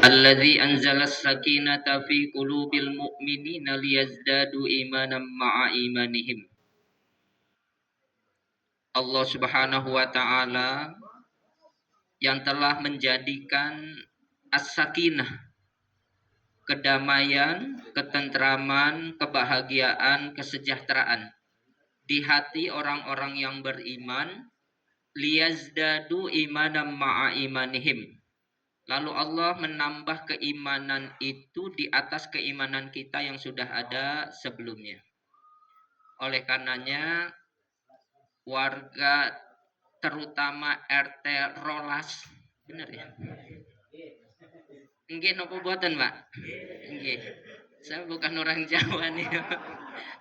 Alladzi anzalas sakinata fi qulubil mu'minina liyazdadu imanan ma'a imanihim. Allah Subhanahu wa taala yang telah menjadikan as-sakinah, kedamaian, ketentraman, kebahagiaan, kesejahteraan di hati orang-orang yang beriman, liyazdadu imanan ma'a imanihim. Lalu Allah menambah keimanan itu di atas keimanan kita yang sudah ada sebelumnya. Oleh karenanya warga terutama RT Rolas, bener ya? Nggih nopo buatan, Pak? Nggih. Saya bukan orang Jawa nih.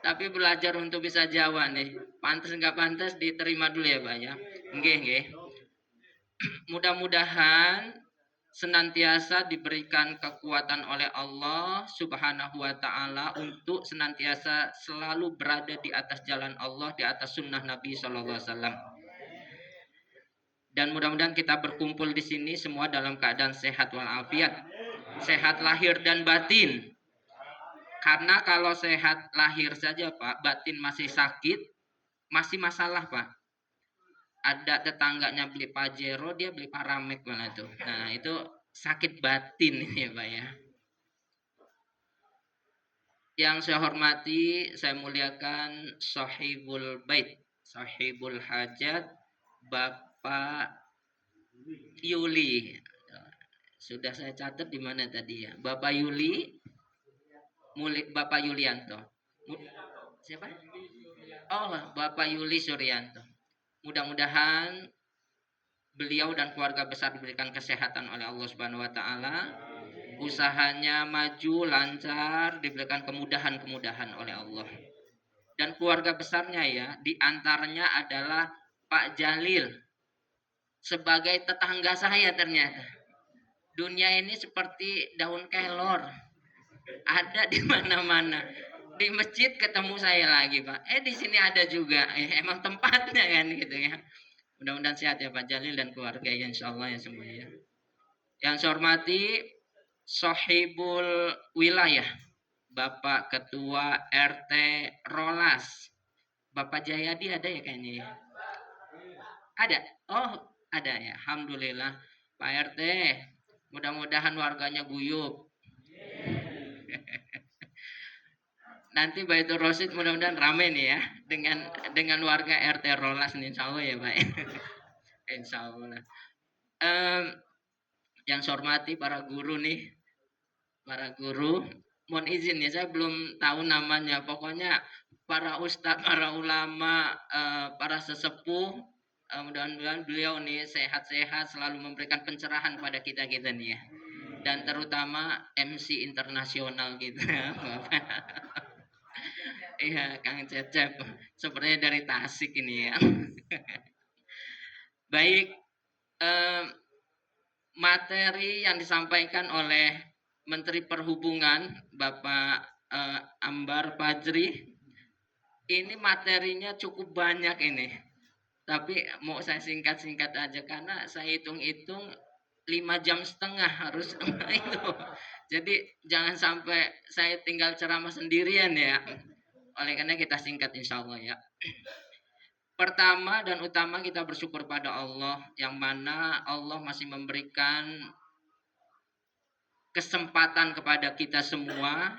Tapi belajar untuk bisa Jawa nih. Pantas nggak pantas diterima dulu ya, Pak ya. Nggih, nggih. Mudah-mudahan senantiasa diberikan kekuatan oleh Allah Subhanahu wa taala untuk senantiasa selalu berada di atas jalan Allah, di atas sunnah Nabi sallallahu alaihi wasallam. Dan mudah-mudahan kita berkumpul di sini semua dalam keadaan sehat walafiat, sehat lahir dan batin. Karena kalau sehat lahir saja, Pak, batin masih sakit, masih masalah, Pak. Ada tetangganya beli Pajero, dia beli Paramek mana tuh. Nah, itu sakit batin ya, Pak ya. Yang saya hormati, saya muliakan Sahibul Bait, Sahibul Hajat, Bapak Yuli. Sudah saya catat di mana tadi ya? Bapak Yuli, Bapak Yulianto. Siapa? Oh, Bapak Yuli Suryanto. Mudah-mudahan beliau dan keluarga besar diberikan kesehatan oleh Allah Subhanahu wa taala. Usahanya maju lancar, diberikan kemudahan-kemudahan oleh Allah. Dan keluarga besarnya ya, diantaranya adalah Pak Jalil. Sebagai tetangga saya ternyata. Dunia ini seperti daun kelor. Ada di mana-mana. Di masjid ketemu saya lagi, Pak. Di sini ada juga. Emang tempatnya kan gitu ya. Mudah-mudahan sehat ya Pak Jalil dan keluarga ya, insyaallah ya semuanya. Yang saya hormati Sohibul Wilayah, Bapak Ketua RT Rolas, Bapak Jayadi ada ya kayaknya ya? Ada? Oh ada ya, alhamdulillah. Pak RT, mudah-mudahan warganya guyup. Nanti Baitur Rosid mudah-mudahan rame nih ya dengan warga RT Rolas nih, insya Allah ya Pak. Insya Allah. Yang saya hormati para guru nih, para guru, mohon izin ya saya belum tahu namanya. Pokoknya para ustadz, para ulama, para sesepuh, mudah-mudahan beliau nih sehat-sehat selalu memberikan pencerahan pada kita-kita nih ya. Dan terutama MC internasional gitu. Iya, Kang Cecep. Sepertinya dari Tasik ini ya. Baik, materi yang disampaikan oleh Menteri Perhubungan Bapak Ambar Fajri ini materinya cukup banyak ini. Tapi mau saya singkat-singkat aja karena saya hitung-hitung 5,5 jam harus itu. Jadi jangan sampai saya tinggal ceramah sendirian ya. Oleh karena kita singkat insya Allah ya. Pertama dan utama kita bersyukur pada Allah yang mana Allah masih memberikan kesempatan kepada kita semua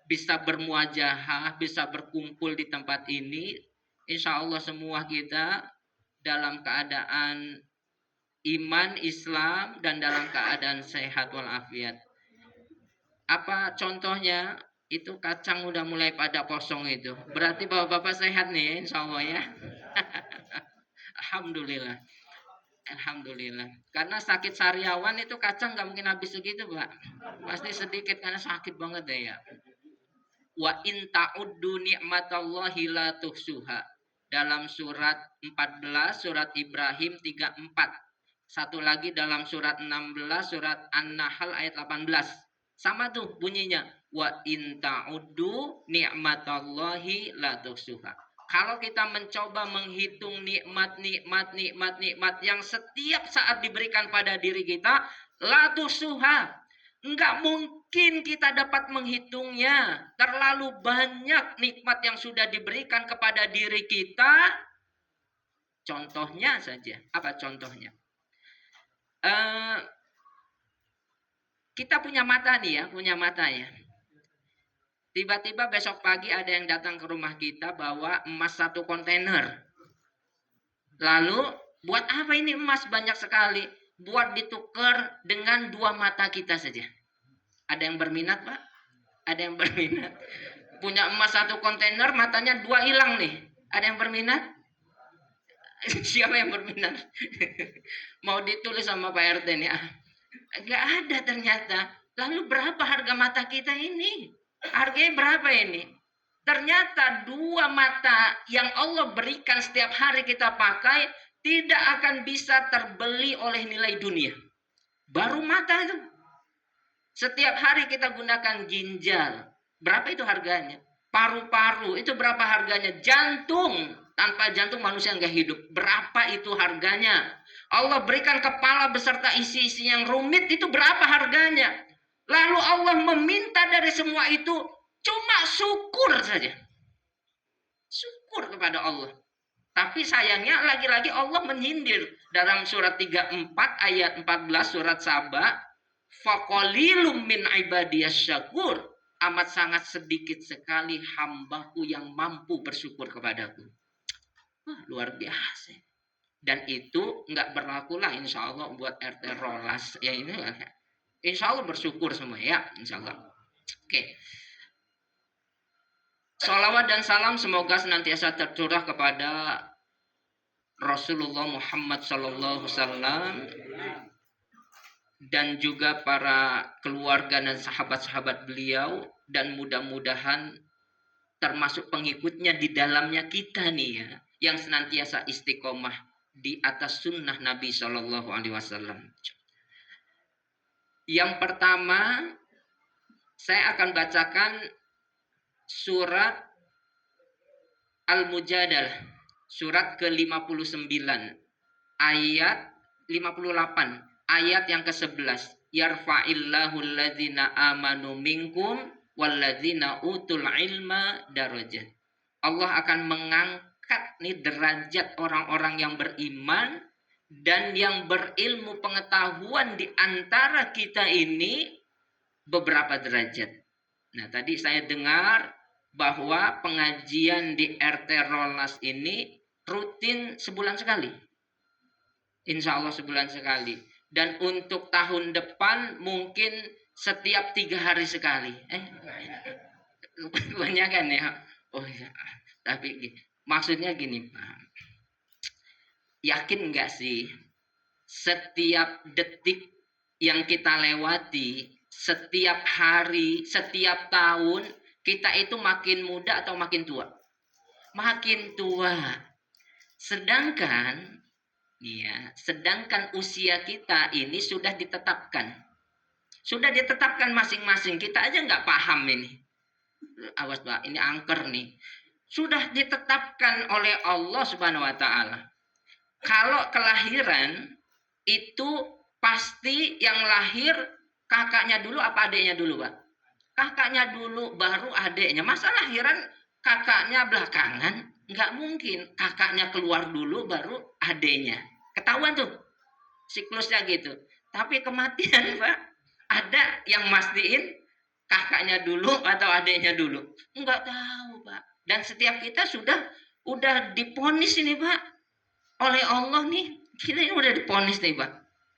bisa bermuajahah, bisa berkumpul di tempat ini. Insya Allah semua kita dalam keadaan iman, Islam dan dalam keadaan sehat walafiat. Apa contohnya? Itu kacang udah mulai pada kosong itu. Berarti bapak-bapak sehat nih insya Allah ya. Alhamdulillah. Alhamdulillah. Karena sakit sariawan itu kacang nggak mungkin habis segitu, Pak. Pasti sedikit karena sakit banget deh ya. Wa in ta'uddu ni'matallahi la tuhsuha. Dalam surat 14, surat Ibrahim 34. Satu lagi dalam surat 16, surat An-Nahl ayat 18. Sama tuh bunyinya. Wa in ta'uddu ni'matallahi la tuhsuha. Kalau kita mencoba menghitung nikmat yang setiap saat diberikan pada diri kita, la tuhsuha, Enggak mungkin kita dapat menghitungnya. Terlalu banyak nikmat yang sudah diberikan kepada diri kita. Contohnya saja. Apa contohnya? Kita punya mata nih ya, punya mata ya. Tiba-tiba besok pagi ada yang datang ke rumah kita bawa emas 1 kontainer. Lalu buat apa ini emas banyak sekali? Buat ditukar dengan 2 mata kita saja. Ada yang berminat, Pak? Ada yang berminat? Punya emas 1 kontainer, matanya 2 hilang nih. Ada yang berminat? Siapa yang berminat? Mau ditulis sama Pak RT nih. Gak ada ternyata. Lalu berapa harga mata kita ini? Harganya berapa ini? Ternyata 2 mata yang Allah berikan setiap hari kita pakai tidak akan bisa terbeli oleh nilai dunia. Baru mata itu. Setiap hari kita gunakan ginjal. Berapa itu harganya? Paru-paru itu berapa harganya? Jantung. Tanpa jantung manusia nggak hidup. Berapa itu harganya? Allah berikan kepala beserta isi-isi yang rumit, itu berapa harganya? Lalu Allah meminta dari semua itu cuma syukur saja. Syukur kepada Allah. Tapi sayangnya lagi-lagi Allah menyindir dalam surat 34 ayat 14 surat Saba, faqalilum min ibadiyas syakur, amat sangat sedikit sekali hambaku yang mampu bersyukur kepadaku. Wah, luar biasa. Dan itu nggak berlaku lah insya Allah buat RT Rolas. Ya ini insya Allah bersyukur semua ya. Insya Allah. Oke. Salawat dan salam semoga senantiasa tercurah kepada Rasulullah Muhammad Sallallahu Alaihi Wasallam dan juga para keluarga dan sahabat-sahabat beliau, dan mudah-mudahan termasuk pengikutnya di dalamnya kita nih ya, yang senantiasa istiqomah di atas sunnah Nabi Shallallahu Alaihi Wasallam. Yang pertama, saya akan bacakan surat Al-Mujadalah, surat ke-59, ayat 58, ayat yang ke-11. Yarfa'illahu alladzina amanu minkum walladzina utul ilma darajat. Allah akan mengangkat nih derajat orang-orang yang beriman dan yang berilmu pengetahuan di antara kita ini beberapa derajat. Nah, tadi saya dengar bahwa pengajian di RT Rolas ini rutin sebulan sekali. Insya Allah sebulan sekali. Dan untuk tahun depan mungkin setiap 3 hari sekali. Kebanyakan ya. Oh ya. Tapi maksudnya gini Pak. Yakin nggak sih setiap detik yang kita lewati, setiap hari, setiap tahun, kita itu makin muda atau makin tua? Makin tua. Sedangkan usia kita ini sudah ditetapkan. Sudah ditetapkan masing-masing. Kita aja nggak paham ini. Awas Pak, ini angker nih. Sudah ditetapkan oleh Allah Subhanahu wa taala. Kalau kelahiran itu pasti yang lahir kakaknya dulu apa adiknya dulu, Pak? Kakaknya dulu baru adiknya. Masa lahiran kakaknya belakangan? Nggak mungkin. Kakaknya keluar dulu baru adiknya. Ketahuan tuh siklusnya gitu. Tapi kematian, Pak, ada yang mastiin kakaknya dulu atau adiknya dulu? Nggak tahu, Pak. Dan setiap kita udah diponis ini, Pak, oleh Allah nih. Kita ini udah diponis nih, Pak.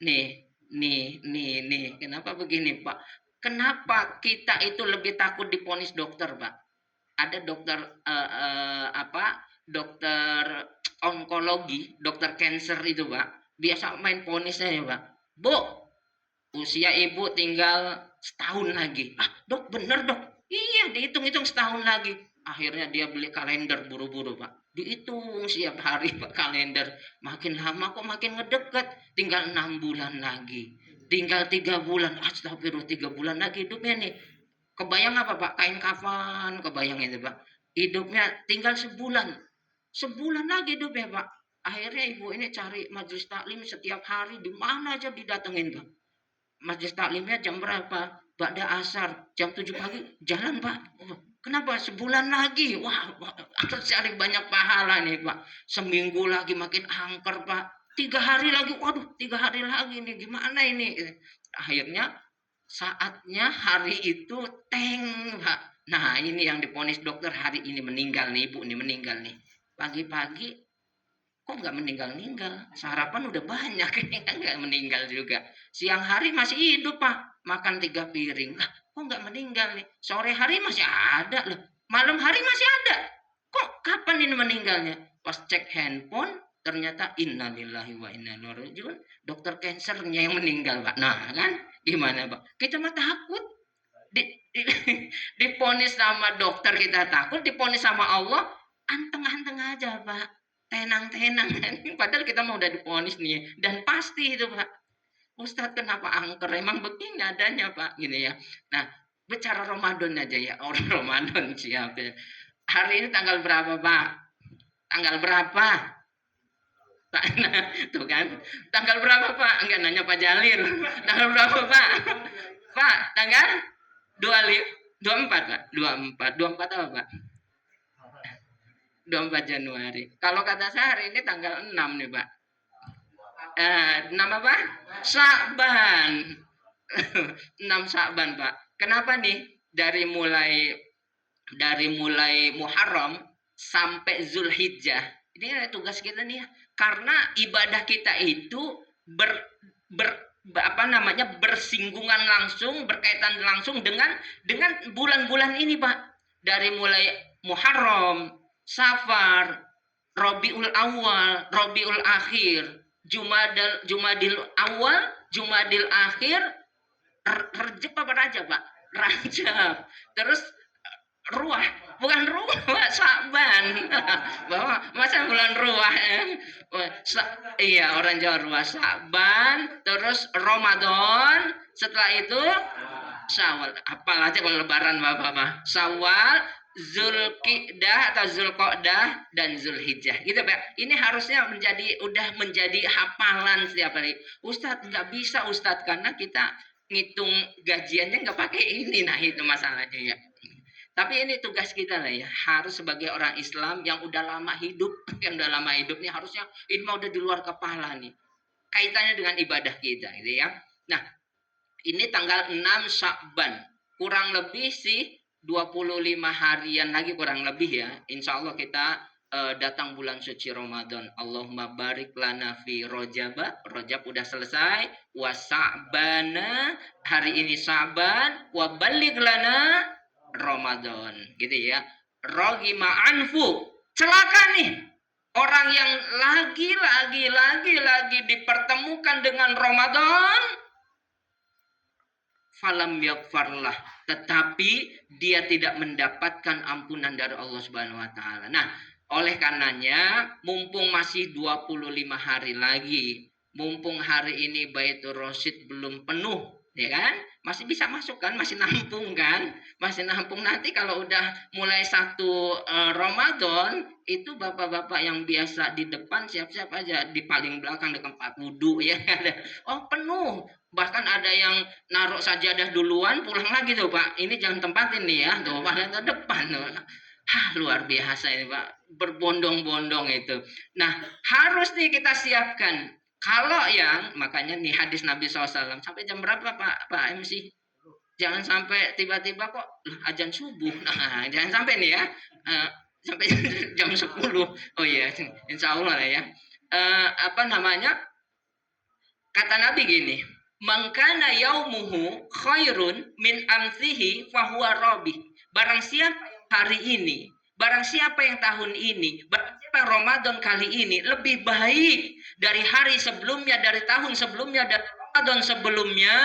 Nih. Kenapa begini, Pak? Kenapa kita itu lebih takut diponis dokter, Pak? Ada dokter dokter onkologi, dokter cancer itu, Pak. Biasa main ponisnya ya, Pak. Bu, usia ibu tinggal setahun lagi. Dok, bener dok. Iya, dihitung-hitung setahun lagi. Akhirnya dia beli kalender buru-buru, Pak. Dihitung setiap hari, Pak, kalender. Makin lama kok makin ngedeket. Tinggal 6 bulan lagi. Tinggal 3 bulan. Astagfirullah, 3 bulan lagi hidupnya nih. Kebayang apa, Pak? Kain kafan, kebayang itu, Pak. Hidupnya tinggal sebulan. Sebulan lagi hidupnya, Pak. Akhirnya ibu ini cari majelis taklim setiap hari. Di mana aja didatengin, Pak. Majelis taklimnya jam berapa? Ba'da asar, jam 7 pagi, jalan Pak. Kenapa? Sebulan lagi. Wah, akan cari banyak pahala nih Pak. Seminggu lagi makin angker Pak. 3 hari lagi, waduh 3 hari lagi nih, gimana ini? Akhirnya saatnya hari itu teng Pak. Nah ini yang diponis dokter, hari ini meninggal nih, ibu nih meninggal nih. Pagi-pagi kok nggak meninggal-meninggal, sarapan udah banyak, ini kan nggak meninggal juga. Siang hari masih hidup Pak, makan 3 piring lah, kok nggak meninggal nih. Sore hari masih ada loh, malam hari masih ada, kok kapan ini meninggalnya? Pas cek handphone ternyata innalillahi wa inna ilaihi rajiun, dokter cancernya yang meninggal Pak. Nah kan gimana Pak, kita mah takut di, di, diponis sama dokter, kita takut diponis sama Allah, anteng-anteng aja Pak, tenang-tenang. Padahal kita mau udah diponis nih dan pasti itu Pak. Ustadz kenapa angker, emang begini adanya Pak gini ya. Nah bicara Ramadan aja ya, orang Ramadan siapa ya? Hari ini tanggal berapa Pak? Tanggal berapa Pak? Nah, tuh kan, tanggal berapa Pak? Enggak nanya Pak Jalil, tanggal berapa Pak? Pak tanggal 24 Pak, 24 apa Pak? 24 Januari. Kalau kata saya hari ini tanggal 6 nih Pak. 6 apa? Sya'ban. 6 Sya'ban Pak. Kenapa nih? Dari mulai Muharram sampai Zulhijjah. Ini tugas kita nih ya. Karena ibadah kita itu ber, ber apa namanya bersinggungan langsung, berkaitan langsung dengan bulan-bulan ini Pak. Dari mulai Muharram, Safar, Rabiul Awal, Rabiul Akhir, Jumadil Awal, Jumadil Akhir, Rejab apa Rajab Pak? Rajab. Terus Ruah, bukan Ruah, Saban. Bahwa masa bulan Ruah ya? Iya, orang Jawa Ruah, Saban, terus Ramadan, setelah itu Syawal. Apal aja kalau lebaran Bapak mah. Syawal, Zulqidah atau Zulqa'dah dan Zulhijjah. Gitu Pak. Ini harusnya udah menjadi hafalan setiap hari. Ustadz nggak bisa Ustadz, karena kita ngitung gajiannya nggak pakai ini. Nah itu masalahnya ya. Tapi ini tugas kita lah ya, harus sebagai orang Islam yang udah lama hidup, yang udah lama hidup nih harusnya ini mah udah di luar kepala nih. Kaitannya dengan ibadah kita gitu ya. Nah, ini tanggal 6 Sya'ban. Kurang lebih sih 25 harian lagi kurang lebih ya. Insya Allah kita datang bulan suci Ramadan. Allahumma barik lana fi Rajab. Rajab udah selesai. Wa Sya'bana, hari ini Sya'ban. Wa baligh lana Ramadan, gitu ya. Rogima anfu, celaka nih orang yang lagi dipertemukan dengan Ramadan, falam yakfarlah, tetapi dia tidak mendapatkan ampunan dari Allah Subhanahu wa taala. Nah, oleh karenanya mumpung masih 25 hari lagi, mumpung hari ini Baitur Rasyid belum penuh, ya kan? Masih bisa masuk kan, masih nampung kan, masih nampung. Nanti kalau udah mulai 1 Ramadan itu bapak-bapak yang biasa di depan siap-siap aja, di paling belakang di tempat wudhu ya. Oh penuh, bahkan ada yang naruh sajadah duluan pulang lagi tuh Pak, ini jangan tempatin nih ya, tuh pada ke depan tuh. Luar biasa ini Pak, berbondong-bondong itu. Nah harus nih kita siapkan. Kalau yang makanya nih hadis Nabi SAW, sampai jam berapa Pak MC? Jangan sampai tiba-tiba kok azan subuh. Nah, jangan sampai nih ya. Sampai jam 10. Oh iya, insya Allah lah ya. Apa namanya? Kata Nabi gini, "Mangkana yaumuhu khairun min amsihi fahuwa rabi." Barang siapa yang hari ini, barang siapa yang tahun ini, barang siapa yang Ramadan kali ini lebih baik dari hari sebelumnya, dari tahun sebelumnya, dari Ramadan sebelumnya,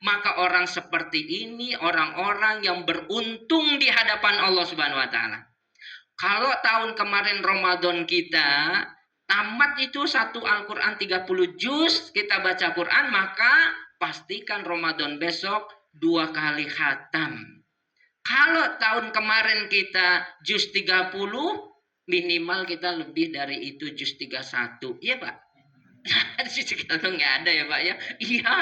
maka orang seperti ini orang-orang yang beruntung di hadapan Allah Subhanahu wa taala. Kalau tahun kemarin Ramadan kita tamat itu 1 Al-Quran 30 juz, kita baca Quran, maka pastikan Ramadan besok 2 kali khatam. Kalau tahun kemarin kita juz 30, minimal kita lebih dari itu juz 31. Iya Pak? Kalau nggak ada ya Pak ya. Iya.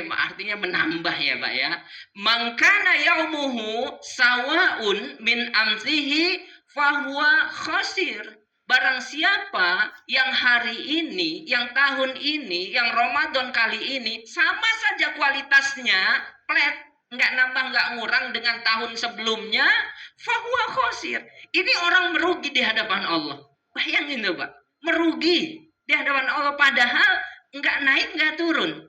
Artinya menambah ya Pak ya. Mangkana yaumuhu sawaun min amsihi fahuwa khosir. Barang siapa yang hari ini, yang tahun ini, yang Ramadan kali ini sama saja kualitasnya, flat, nggak nambah nggak ngurang dengan tahun sebelumnya, fahuwa khosir. Ini orang merugi di hadapan Allah. Bayangin tuh Pak, merugi di hadapan Allah, padahal nggak naik nggak turun.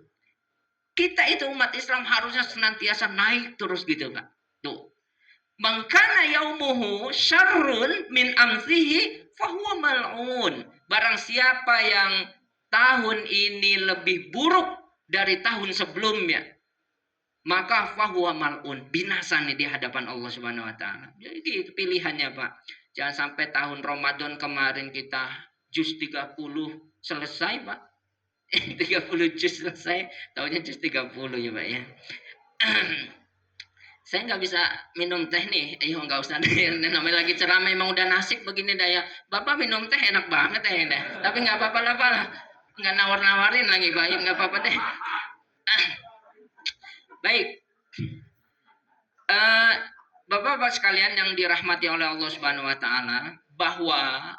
Kita itu umat Islam harusnya senantiasa naik terus gitu Kak. Tuh. Mangkana yaumuhu syarrun min amsihi fahuwa mal'un. Barang siapa yang tahun ini lebih buruk dari tahun sebelumnya, maka fahuwa mal'un, binasa nih di hadapan Allah Subhanahu wa taala. Jadi itu pilihannya, Pak. Jangan sampai tahun Ramadan kemarin kita juz 30 selesai, Pak. 30 juz selesai, tahunnya juz 30 ya Pak ya. Saya nggak bisa minum teh nih, nggak usah deh. Namanya lagi ceramah emang udah nasib begini dah ya. Bapak minum teh enak banget ya deh. Tapi nggak apa-apa lah Pak, nggak nawar-nawarin lagi Pak, nggak apa-apa deh. Baik, Bapak-bapak sekalian yang dirahmati oleh Allah Subhanahu Wa Taala, bahwa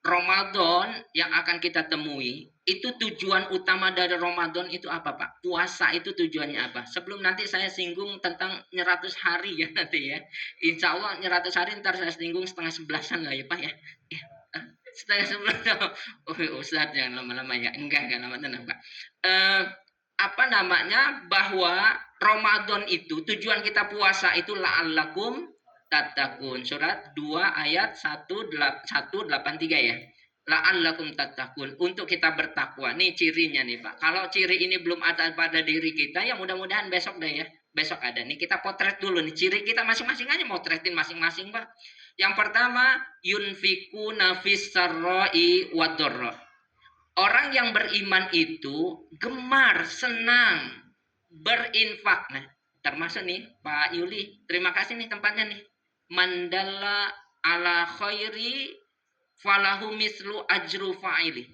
Ramadan yang akan kita temui, itu tujuan utama dari Ramadan itu apa Pak? Puasa itu tujuannya apa? Sebelum nanti saya singgung tentang 100 hari ya nanti ya. Insya Allah 100 hari ntar saya singgung setengah 11-an lah ya Pak ya. Setengah 11. Oh Ustaz jangan lama-lama ya. Enggak lama-lama Pak. Apa namanya? Bahwa Ramadan itu tujuan kita puasa itu la'allakum tattaqun, surat 2 ayat 183 ya. La'allakum tattaqun, untuk kita bertakwa. Nih cirinya nih Pak. Kalau ciri ini belum ada pada diri kita, ya mudah-mudahan besok deh ya. Besok ada nih, kita potret dulu nih ciri kita masing-masing, aja motretin masing-masing Pak. Yang pertama, yunfikuna fis sarra'i wadh-dharra. Orang yang beriman itu gemar, senang berinfak. Nah, termasuk nih Pak Yuli, terima kasih nih tempatnya nih. Mandalla ala khairi falahu mislu ajru fa'ili.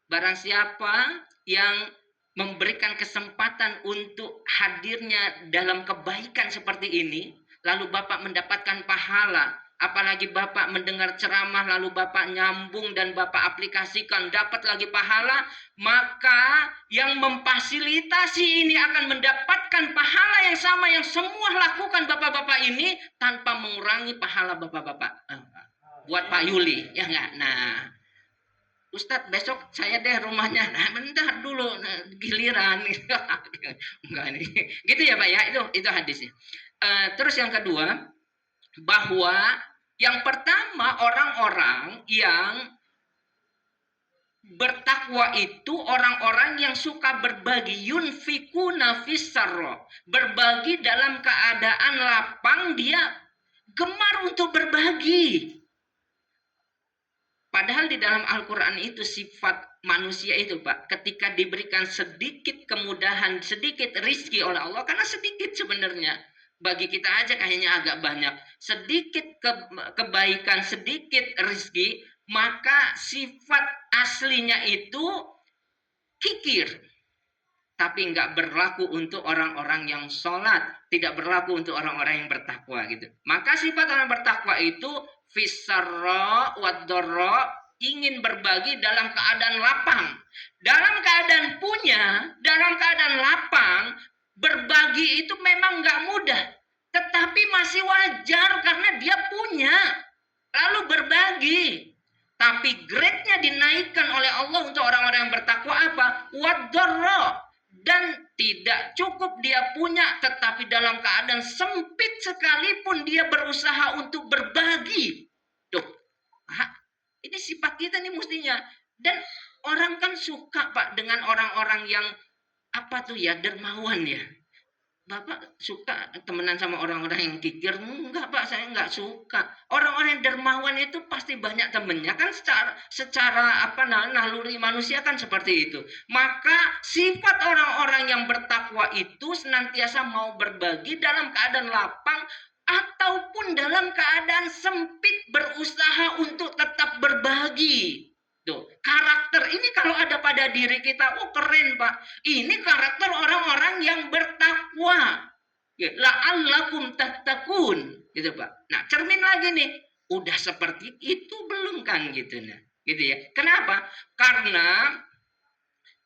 Barang siapa yang memberikan kesempatan untuk hadirnya dalam kebaikan seperti ini, lalu Bapak mendapatkan pahala. Apalagi Bapak mendengar ceramah lalu Bapak nyambung dan Bapak aplikasikan dapat lagi pahala, maka yang memfasilitasi ini akan mendapatkan pahala yang sama yang semua lakukan Bapak-bapak ini tanpa mengurangi pahala Bapak-bapak. Buat Pak Yuli, ya enggak? Nah, Ustadz besok saya deh rumahnya. Nah, bentar dulu, giliran. Enggak nih. Gitu ya Pak ya, itu hadisnya. Terus yang kedua, bahwa yang pertama orang-orang yang bertakwa itu orang-orang yang suka berbagi, yunfikuna fis-sarra, berbagi dalam keadaan lapang, dia gemar untuk berbagi. Padahal di dalam Al-Quran itu sifat manusia itu Pak, ketika diberikan sedikit kemudahan, sedikit rizki oleh Allah, karena sedikit sebenarnya, bagi kita aja kayaknya agak banyak, sedikit kebaikan, sedikit rizki, maka sifat aslinya itu kikir. Tapi nggak berlaku untuk orang-orang yang sholat, tidak berlaku untuk orang-orang yang bertakwa gitu. Maka sifat orang bertakwa itu fisarra wadorra, ingin berbagi dalam keadaan lapang, dalam keadaan punya, dalam keadaan lapang. Berbagi itu memang nggak mudah, tetapi masih wajar karena dia punya, lalu berbagi. Tapi grade-nya dinaikkan oleh Allah untuk orang-orang yang bertakwa apa? Wadorra. Dan tidak cukup dia punya, tetapi dalam keadaan sempit sekalipun dia berusaha untuk berbagi. Tuh, ini sifat kita nih mestinya. Dan orang kan suka Pak dengan orang-orang yang apa tuh ya, dermawan ya. Bapak suka temenan sama orang-orang yang kikir? Enggak Pak, saya enggak suka. Orang-orang yang dermawan itu pasti banyak temennya kan, secara apa naluri manusia kan seperti itu. Maka sifat orang-orang yang bertakwa itu senantiasa mau berbagi dalam keadaan lapang ataupun dalam keadaan sempit, berusaha untuk tetap berbagi. Tuh, karakter ini kalau ada pada diri kita, oh keren Pak. Ini karakter orang-orang yang bertakwa. Ya, la'allakum tattaqun, gitu Pak. Nah, cermin lagi nih. Udah seperti itu belum kan gitu nah. Gitu ya. Kenapa? Karena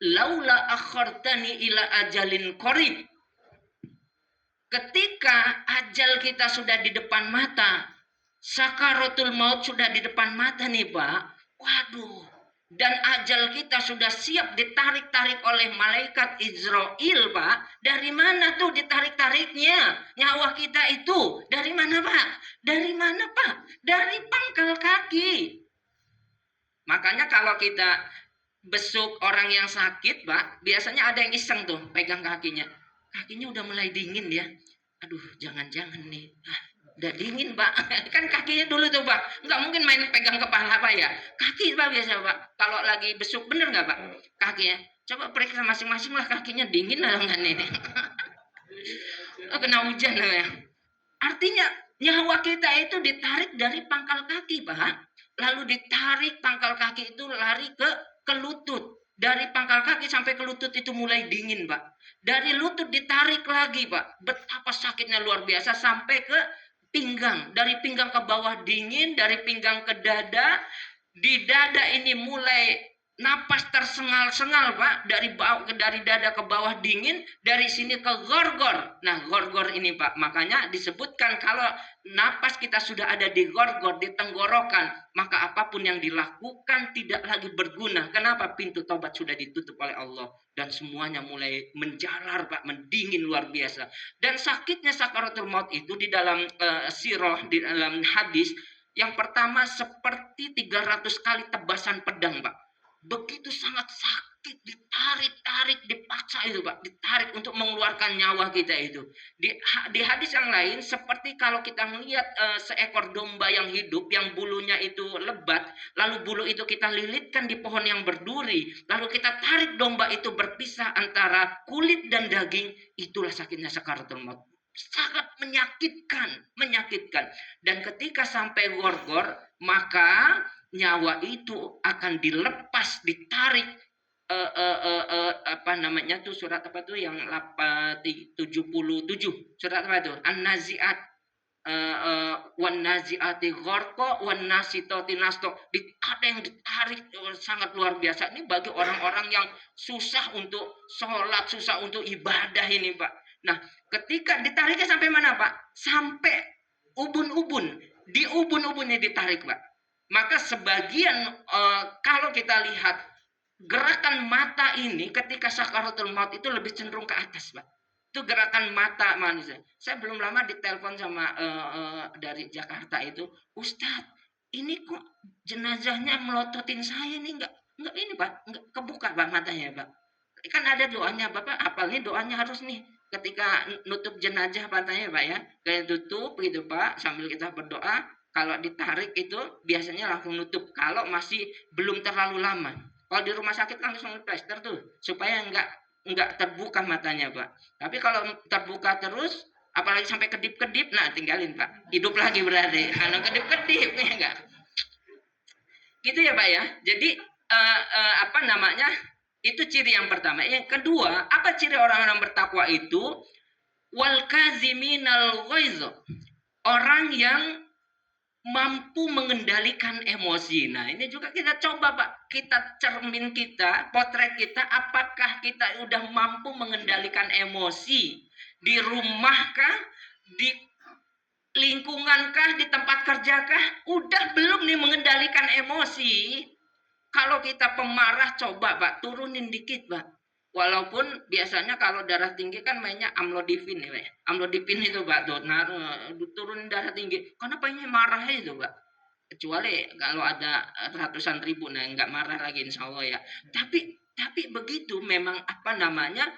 laula akhartani ila ajalin qarib. Ketika ajal kita sudah di depan mata, sakaratul maut sudah di depan mata nih Pak. Waduh, dan ajal kita sudah siap ditarik-tarik oleh malaikat Israel Pak. Dari mana tuh ditarik-tariknya? Nyawa kita itu dari mana Pak? Dari mana Pak? Dari pangkal kaki. Makanya kalau kita besuk orang yang sakit Pak, biasanya ada yang iseng tuh pegang kakinya. Kakinya udah mulai dingin ya. Aduh, jangan-jangan nih. Udah dingin Pak. Kan kakinya dulu tuh Pak. Nggak mungkin main pegang kepala Pak ya. Kaki Pak biasa Pak. Kalau lagi besuk bener nggak Pak? Kakinya. Coba periksa masing-masing lah kakinya dingin atau enggak nih. Oh, kena hujan ya. Artinya nyawa kita itu ditarik dari pangkal kaki Pak. Lalu ditarik pangkal kaki itu lari ke lutut. Dari pangkal kaki sampai ke lutut itu mulai dingin Pak. Dari lutut ditarik lagi Pak. Betapa sakitnya luar biasa sampai ke pinggang. Dari pinggang ke bawah dingin. Dari pinggang ke dada. Di dada ini mulai napas tersengal-sengal Pak. Dari dada ke bawah dingin. Dari sini ke gorgor. Nah gorgor ini Pak. Makanya disebutkan kalau napas kita sudah ada di gorgor, di tenggorokan, maka apapun yang dilakukan tidak lagi berguna. Kenapa? Pintu taubat sudah ditutup oleh Allah. Dan semuanya mulai menjalar Pak, mendingin luar biasa. Dan sakitnya sakaratul maut itu di dalam sirah, di dalam hadis, yang pertama seperti 300 kali tebasan pedang Pak. Begitu sangat sakit, ditarik-tarik, dipaksa itu Pak, ditarik untuk mengeluarkan nyawa kita itu. Di hadis yang lain, seperti kalau kita melihat seekor domba yang hidup, yang bulunya itu lebat, lalu bulu itu kita lilitkan di pohon yang berduri, lalu kita tarik domba itu berpisah antara kulit dan daging, itulah sakitnya sakaratul maut. Sangat menyakitkan. Dan ketika sampai gorgor, maka nyawa itu akan dilepas, ditarik. Apa namanya tuh surat apa tuh yang 77 surat apa tuh An-Nazi'at wan nazi'ati gharqa wan nasitati nasto. Ada yang ditarik sangat luar biasa. Ini bagi orang-orang yang susah untuk sholat, susah untuk ibadah ini Pak. Nah ketika ditariknya sampai mana Pak? Sampai ubun-ubun. Di ubun-ubunnya ditarik Pak. Maka sebagian kalau kita lihat gerakan mata ini ketika sakaratul maut itu lebih cenderung ke atas Pak. Itu gerakan mata manusia. Saya belum lama ditelepon sama dari Jakarta itu, Ustadz, ini kok jenazahnya melototin saya nih, enggak ini Pak, enggak kebuka Pak matanya Pak. Kan ada doanya Bapak, apalagi doanya harus nih ketika nutup jenazah matanya Pak ya. Kayak tutup gitu Pak sambil kita berdoa. Kalau ditarik itu biasanya langsung nutup kalau masih belum terlalu lama. Kalau di rumah sakit langsung plester tuh supaya enggak terbuka matanya Pak. Tapi kalau terbuka terus, apalagi sampai kedip-kedip, nah tinggalin Pak. Hidup lagi berarti. Kalau kedip-kedip ya enggak. Gitu ya Pak ya. Jadi apa namanya? Itu ciri yang pertama. Yang kedua, apa ciri orang-orang bertakwa itu? Wal kaziminal ghaiz. Orang yang mampu mengendalikan emosi. Nah ini juga kita coba Pak, kita cermin kita, potret kita, apakah kita udah mampu mengendalikan emosi di rumahkah, di lingkungankah, di tempat kerjakah, udah belum nih mengendalikan emosi. Kalau kita pemarah coba Pak, turunin dikit Pak. Walaupun biasanya kalau darah tinggi kan mainnya amlodipin ya Pak. Amlodipin itu Pak, turunin darah tinggi. Karena pengen marah itu Pak. Kecuali kalau ada ratusan ribu, nah nggak marah lagi insya Allah ya. Tapi begitu memang apa namanya,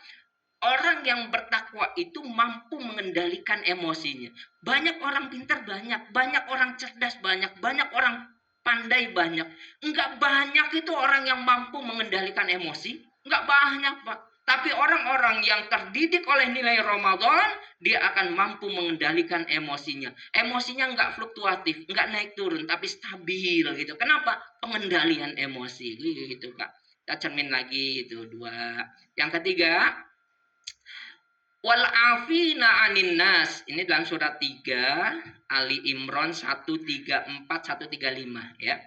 orang yang bertakwa itu mampu mengendalikan emosinya. Banyak orang pintar banyak orang cerdas banyak orang pandai banyak. Enggak banyak itu orang yang mampu mengendalikan emosi. Enggak banyak Pak. Tapi orang-orang yang terdidik oleh nilai Ramadan, dia akan mampu mengendalikan emosinya. Emosinya nggak fluktuatif, nggak naik turun, tapi stabil gitu. Kenapa? Pengendalian emosi gitu Pak. Kita cermin lagi itu dua. Yang ketiga, wal afina anin nas. Ini dalam surat 3 Ali Imran 134 135 ya.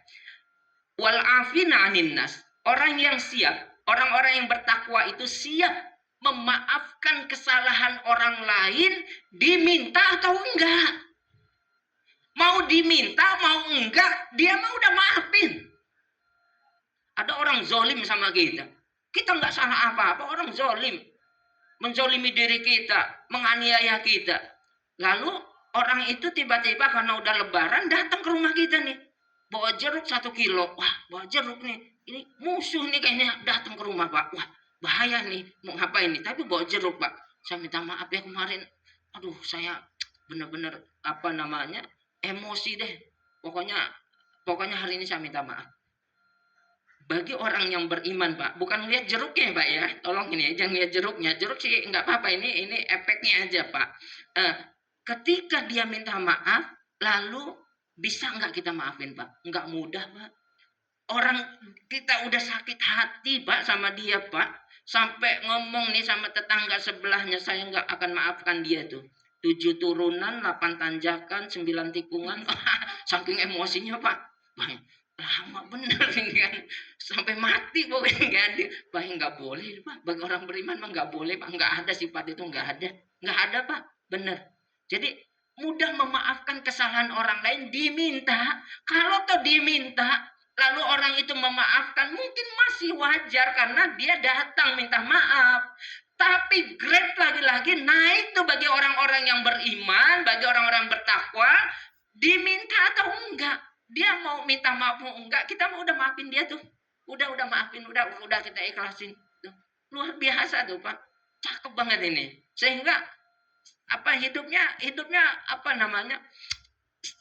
Wal afina anin nas. Orang yang siap, orang-orang yang bertakwa itu siap memaafkan kesalahan orang lain, diminta atau enggak. Mau diminta, mau enggak, dia mau udah maafin. Ada orang zolim sama kita. Kita enggak salah apa-apa, orang zolim. Menzolimi diri kita, menganiaya kita. Lalu orang itu tiba-tiba karena udah lebaran datang ke rumah kita nih. Bawa jeruk 1 kilo. Wah, bawa jeruk nih. Ini musuh nih kayaknya datang ke rumah Pak. Wah, bahaya nih, mau ngapain nih, tapi bawa jeruk Pak. Saya minta maaf ya kemarin, aduh saya benar-benar emosi deh, pokoknya hari ini saya minta maaf. Bagi orang yang beriman Pak, bukan lihat jeruknya Pak ya, tolong ini ya, jangan lihat jeruknya, jeruk sih nggak apa-apa, ini efeknya aja Pak. Ketika dia minta maaf, lalu bisa nggak kita maafin Pak? Nggak mudah Pak. Orang kita udah sakit hati Pak sama dia Pak, sampai ngomong nih sama tetangga sebelahnya, saya nggak akan maafkan dia tuh. 7 turunan, 8 tanjakan, 9 tikungan. Saking emosinya Pak. Lama bener kan. Sampai mati pokoknya nggak ada. Pak, nggak boleh Pak. Bagi orang beriman mah nggak boleh Pak. Nggak ada sifat itu, nggak ada. Nggak ada Pak. Bener. Jadi mudah memaafkan kesalahan orang lain diminta. Kalau toh diminta, lalu orang itu memaafkan, mungkin masih wajar karena dia datang minta maaf. Tapi grade lagi-lagi naik tuh bagi orang-orang yang beriman, bagi orang-orang bertakwa, diminta atau enggak. Dia mau minta maaf mau enggak, kita mau udah maafin dia tuh. Udah maafin, udah kita ikhlasin. Tuh. Luar biasa tuh Pak. Cakep banget ini. Sehingga hidupnya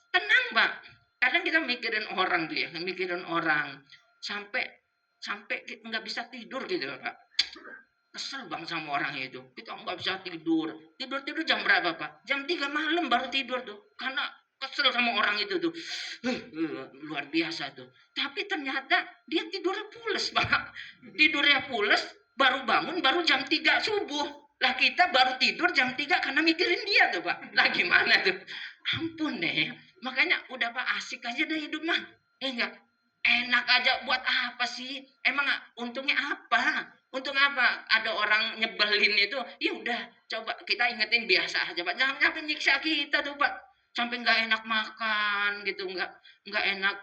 tenang Pak. Kadang kita mikirin orang tuh ya, mikirin orang sampai nggak bisa tidur gitu Pak. Kesel banget sama orang itu. Kita nggak bisa tidur. Tidur jam berapa Pak? Jam 3 malam baru tidur tuh. Karena kesel sama orang itu tuh. Luar biasa tuh. Tapi ternyata dia tidurnya pules Pak. Tidurnya pules, baru bangun baru jam 3 subuh. Lah kita baru tidur jam 3 karena mikirin dia tuh Pak. Lah gimana tuh? Ampun deh. Makanya udah Pak, asik aja deh hidup mah. Enggak. Enak aja, buat apa sih? Emang untungnya apa? Untung apa? Ada orang nyebelin itu, ya udah coba kita ingetin biasa aja Pak. Jangan sampai nyiksa kita tuh Pak. Sampai nggak enak makan gitu, nggak enak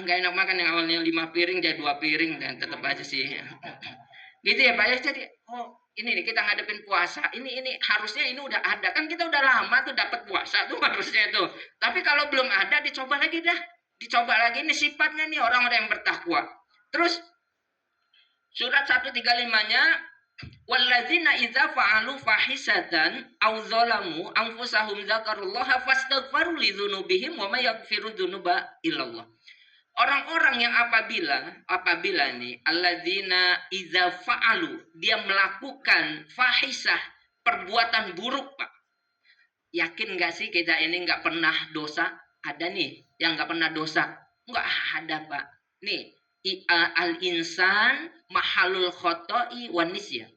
nggak enak makan yang awalnya 5 piring jadi 2 piring dan tetap aja sih. Gitu ya Pak ya. Jadi ini nih kita ngadepin puasa. Ini harusnya ini udah ada. Kan kita udah lama tuh dapat puasa tuh harusnya tuh. Tapi kalau belum ada dicoba lagi dah. Dicoba lagi nih sifatnya nih orang-orang yang bertakwa. Terus surat 135-nya walladzina idza fa'alu fahisatan aw zalamu anfusahum dzakarullaha fastaghfiru lidzunubihim wa may yaghfiru dzunuba illallah. Orang-orang yang apabila nih alladzina idza fa'alu, dia melakukan fahisah, perbuatan buruk Pak. Yakin nggak sih kita ini nggak pernah dosa? Ada nih yang nggak pernah dosa? Nggak ada Pak. Nih al-insan mahalul khoto'i wan nisyan.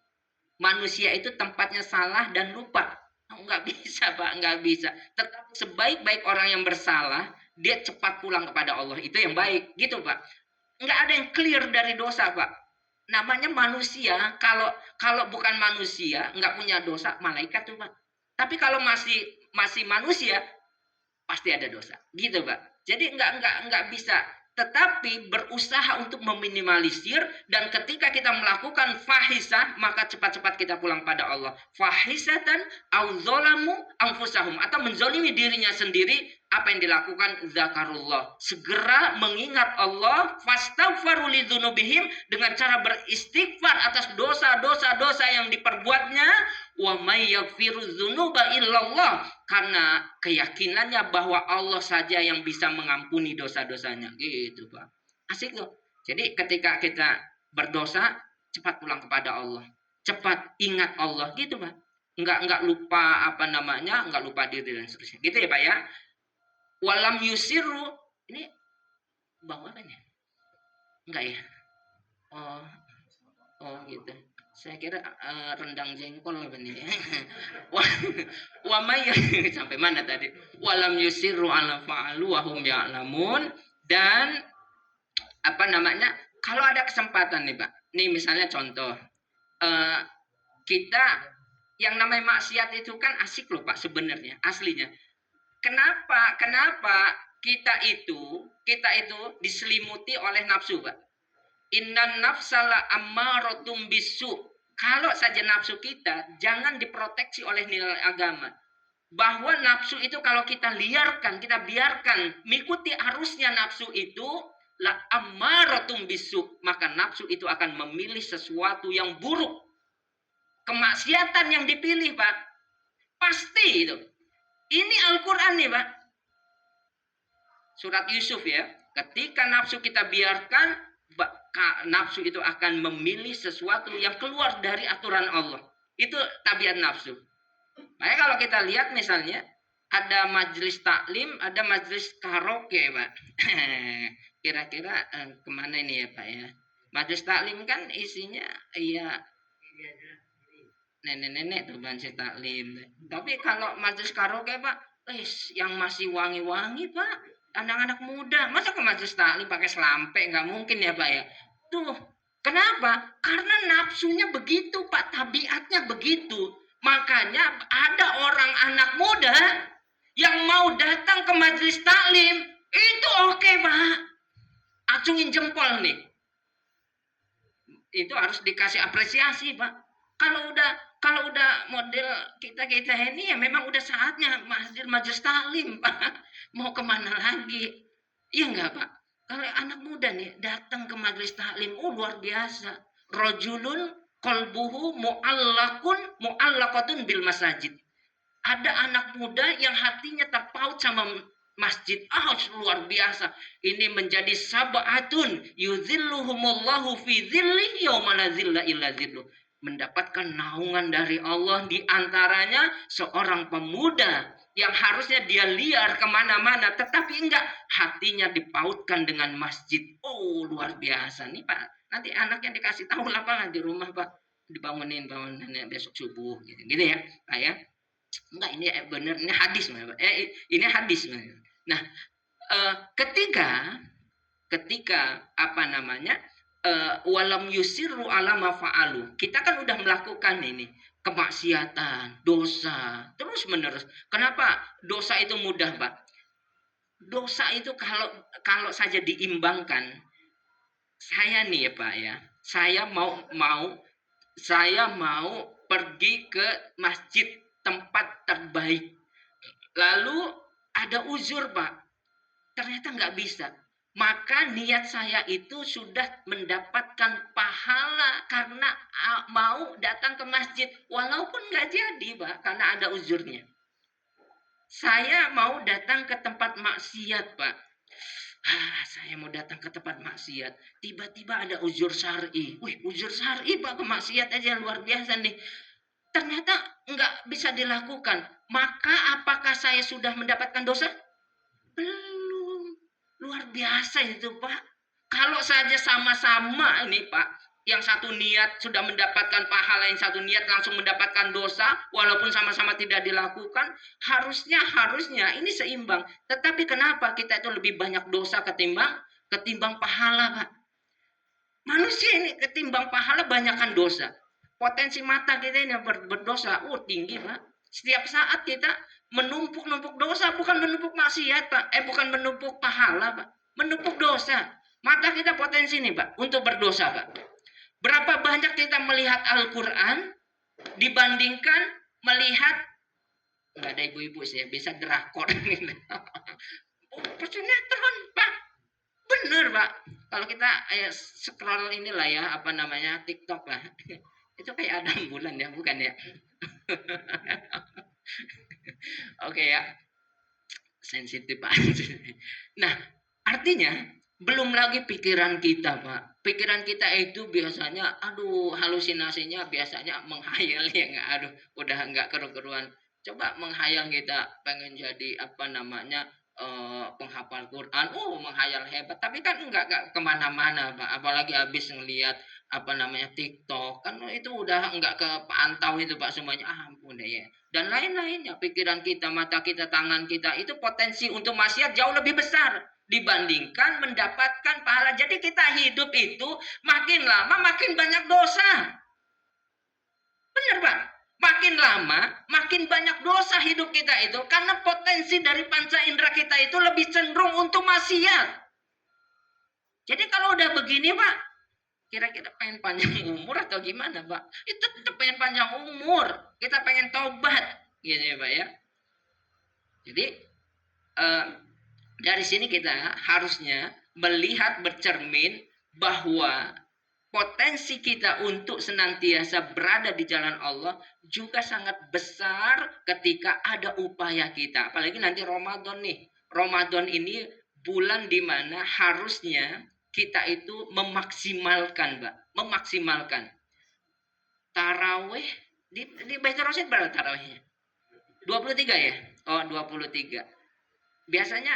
Manusia itu tempatnya salah dan lupa. Nggak bisa Pak, nggak bisa. Tetap sebaik-baik orang yang bersalah, dia cepat pulang kepada Allah. Itu yang baik, gitu Pak. Nggak ada yang clear dari dosa Pak. Namanya manusia. Kalau bukan manusia, nggak punya dosa, malaikat tuh Pak. Tapi kalau masih manusia, pasti ada dosa, gitu Pak. Jadi nggak bisa. Tetapi berusaha untuk meminimalisir, dan ketika kita melakukan fahisah maka cepat-cepat kita pulang pada Allah. Fahisatan au zalamu anfusahum, atau menzalimi dirinya sendiri, apa yang dilakukan? Zakarullah, segera mengingat Allah, fastaghfiru lidzunubihim, dengan cara beristighfar atas dosa-dosa yang diperbuatnya. Wa may yaghfiru dzunuba illallah, karena keyakinannya bahwa Allah saja yang bisa mengampuni dosa-dosanya. Gitu Pak. Asik loh. Jadi ketika kita berdosa, cepat pulang kepada Allah. Cepat ingat Allah. Gitu Pak. nggak lupa apa namanya, nggak lupa diri dan seterusnya. Gitu ya Pak ya. Walam yusiru, ini bawah kan ya? Enggak ya? Oh, oh gitu. Saya kira rendang jengkol apa nih? Wa may sampai mana tadi? Walam yusiru ala fa'alu wa hum ya'lamun. Dan apa namanya? Kalau ada kesempatan nih Pak. Nih misalnya contoh, eh, kita yang namanya maksiat itu kan asik loh Pak sebenarnya, aslinya. Kenapa kita itu diselimuti oleh nafsu Pak. Innan nafsala ammaratum bisu. Kalau saja nafsu kita jangan diproteksi oleh nilai agama. Bahwa nafsu itu kalau kita liarkan, kita biarkan mengikuti arusnya nafsu itu, la ammaratum bisu, maka nafsu itu akan memilih sesuatu yang buruk. Kemaksiatan yang dipilih Pak. Pasti itu. Ini Al-Quran nih Pak. Surat Yusuf ya. Ketika nafsu kita biarkan, nafsu itu akan memilih sesuatu yang keluar dari aturan Allah. Itu tabiat nafsu. Makanya kalau kita lihat misalnya, ada majelis taklim, ada majelis karaoke Pak. Kira-kira kemana ini ya Pak ya. Majelis taklim kan isinya ya nenek-nenek tuh majelis taklim. Tapi kalau majelis karaoke Pak, yang masih wangi-wangi Pak, anak-anak muda, masa ke majelis taklim pakai selampe? Nggak mungkin ya Pak ya. Tuh, kenapa? Karena nafsunya begitu Pak, tabiatnya begitu. Makanya ada orang anak muda yang mau datang ke majelis taklim, itu oke Pak. Acungin jempol nih. Itu harus dikasih apresiasi Pak. Kalau udah model kita ini ya memang udah saatnya majelis taklim Pak. Mau kemana lagi? Iya enggak Pak? Kalau anak muda nih datang ke majelis taklim, luar biasa. Rajulun qalbuhu mu'allaqatun bil masajid. Ada anak muda yang hatinya terpaut sama masjid. Luar biasa. Ini menjadi sab'atun yuzilluhumullahu fi zilli yauma la zilla illa zilluh. Mendapatkan naungan dari Allah, di antaranya seorang pemuda yang harusnya dia liar kemana-mana, tetapi enggak, hatinya dipautkan dengan masjid. Luar biasa nih Pak. Nanti anaknya dikasih tahu lapangan di rumah Pak, dibangunin besok subuh gitu ya Pak ya. Enggak, ini benar, ini hadis ini hadis. Nah, ketika apa namanya, walam yusiru ala mafa'alu, kita kan udah melakukan ini kemaksiatan, dosa terus menerus. Kenapa dosa itu mudah Pak? Dosa itu kalau saja diimbangkan, saya nih ya Pak ya, saya mau pergi ke masjid tempat terbaik, lalu ada uzur Pak, ternyata nggak bisa, maka niat saya itu sudah mendapatkan pahala karena mau datang ke masjid, walaupun nggak jadi Pak karena ada uzurnya. Saya mau datang ke tempat maksiat Pak, saya mau datang ke tempat maksiat, tiba-tiba ada uzur syar'i. Uzur syar'i Pak, ke maksiat aja luar biasa nih. Ternyata nggak bisa dilakukan. Maka apakah saya sudah mendapatkan dosa? Belum. Luar biasa itu Pak. Kalau saja sama-sama ini Pak, yang satu niat sudah mendapatkan pahala, yang satu niat langsung mendapatkan dosa, walaupun sama-sama tidak dilakukan, harusnya ini seimbang. Tetapi kenapa kita itu lebih banyak dosa ketimbang pahala Pak? Manusia ini ketimbang pahala banyakkan dosa. Potensi mata kita ini berdosa, tinggi Pak. Setiap saat kita menumpuk dosa, bukan menumpuk maksiat Pak, bukan menumpuk pahala Pak, menumpuk dosa. Mata kita potensi nih Pak untuk berdosa Pak. Berapa banyak kita melihat Al-Quran dibandingkan melihat, nggak ada ibu-ibu sih bisa drakor. Sinetron Pak, bener Pak. Kalau kita scroll inilah ya, apa namanya, TikTok lah, itu kayak ada bulan ya, bukan ya? Oke ya, sensitif Pak. Nah, artinya belum lagi pikiran kita Pak, pikiran kita itu biasanya, aduh, halusinasinya biasanya menghayal ya nggak, aduh, udah nggak keru-keruan. Coba menghayal kita pengen jadi apa namanya penghafal Quran, menghayal hebat, tapi kan nggak kemana-mana, Pak. Apalagi habis ngelihat apa namanya TikTok, kan itu udah nggak kepantau itu Pak semuanya, ampun deh ya. Dan lain-lainnya, pikiran kita, mata kita, tangan kita itu potensi untuk maksiat jauh lebih besar dibandingkan mendapatkan pahala. Jadi kita hidup itu makin lama makin banyak dosa. Benar Pak? Makin lama makin banyak dosa hidup kita itu karena potensi dari panca indera kita itu lebih cenderung untuk maksiat. Jadi kalau udah begini Pak, kira-kira pengen panjang umur atau gimana Pak? Itu tetap pengen panjang umur. Kita pengen tobat gitu ya Pak ya. Jadi dari sini kita harusnya melihat bercermin bahwa potensi kita untuk senantiasa berada di jalan Allah juga sangat besar ketika ada upaya kita. Apalagi nanti Ramadan nih. Ramadan ini bulan dimana harusnya kita itu memaksimalkan, Mbak. Memaksimalkan. Tarawih di Baitur Rasyid berapa tarawihnya? 23 ya? Oh, 23. Biasanya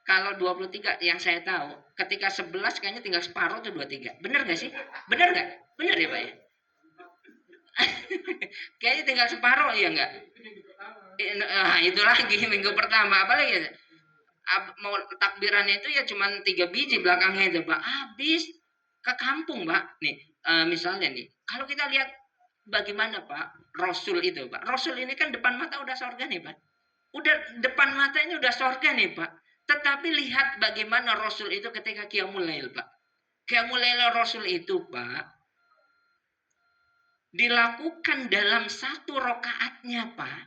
kalau 23 yang saya tahu, ketika 11 kayaknya tinggal separuh tuh 23. Bener gak sih? Bener gak? Bener ya Pak ya? Kayaknya tinggal separuh, iya enggak? Itu lagi minggu pertama. Apalagi ya? Mau takbirannya itu ya cuma 3 biji belakangnya itu Pak. Habis ke kampung Pak. Nih, misalnya nih, kalau kita lihat bagaimana Pak, Rasul itu Pak. Rasul ini kan depan mata udah sorga nih Pak. Udah depan mata ini udah sorga nih Pak. Tetapi lihat bagaimana Rasul itu ketika Qiyamul Lail, Pak. Qiyamul Lail Rasul itu, Pak, dilakukan dalam satu rakaatnya, Pak.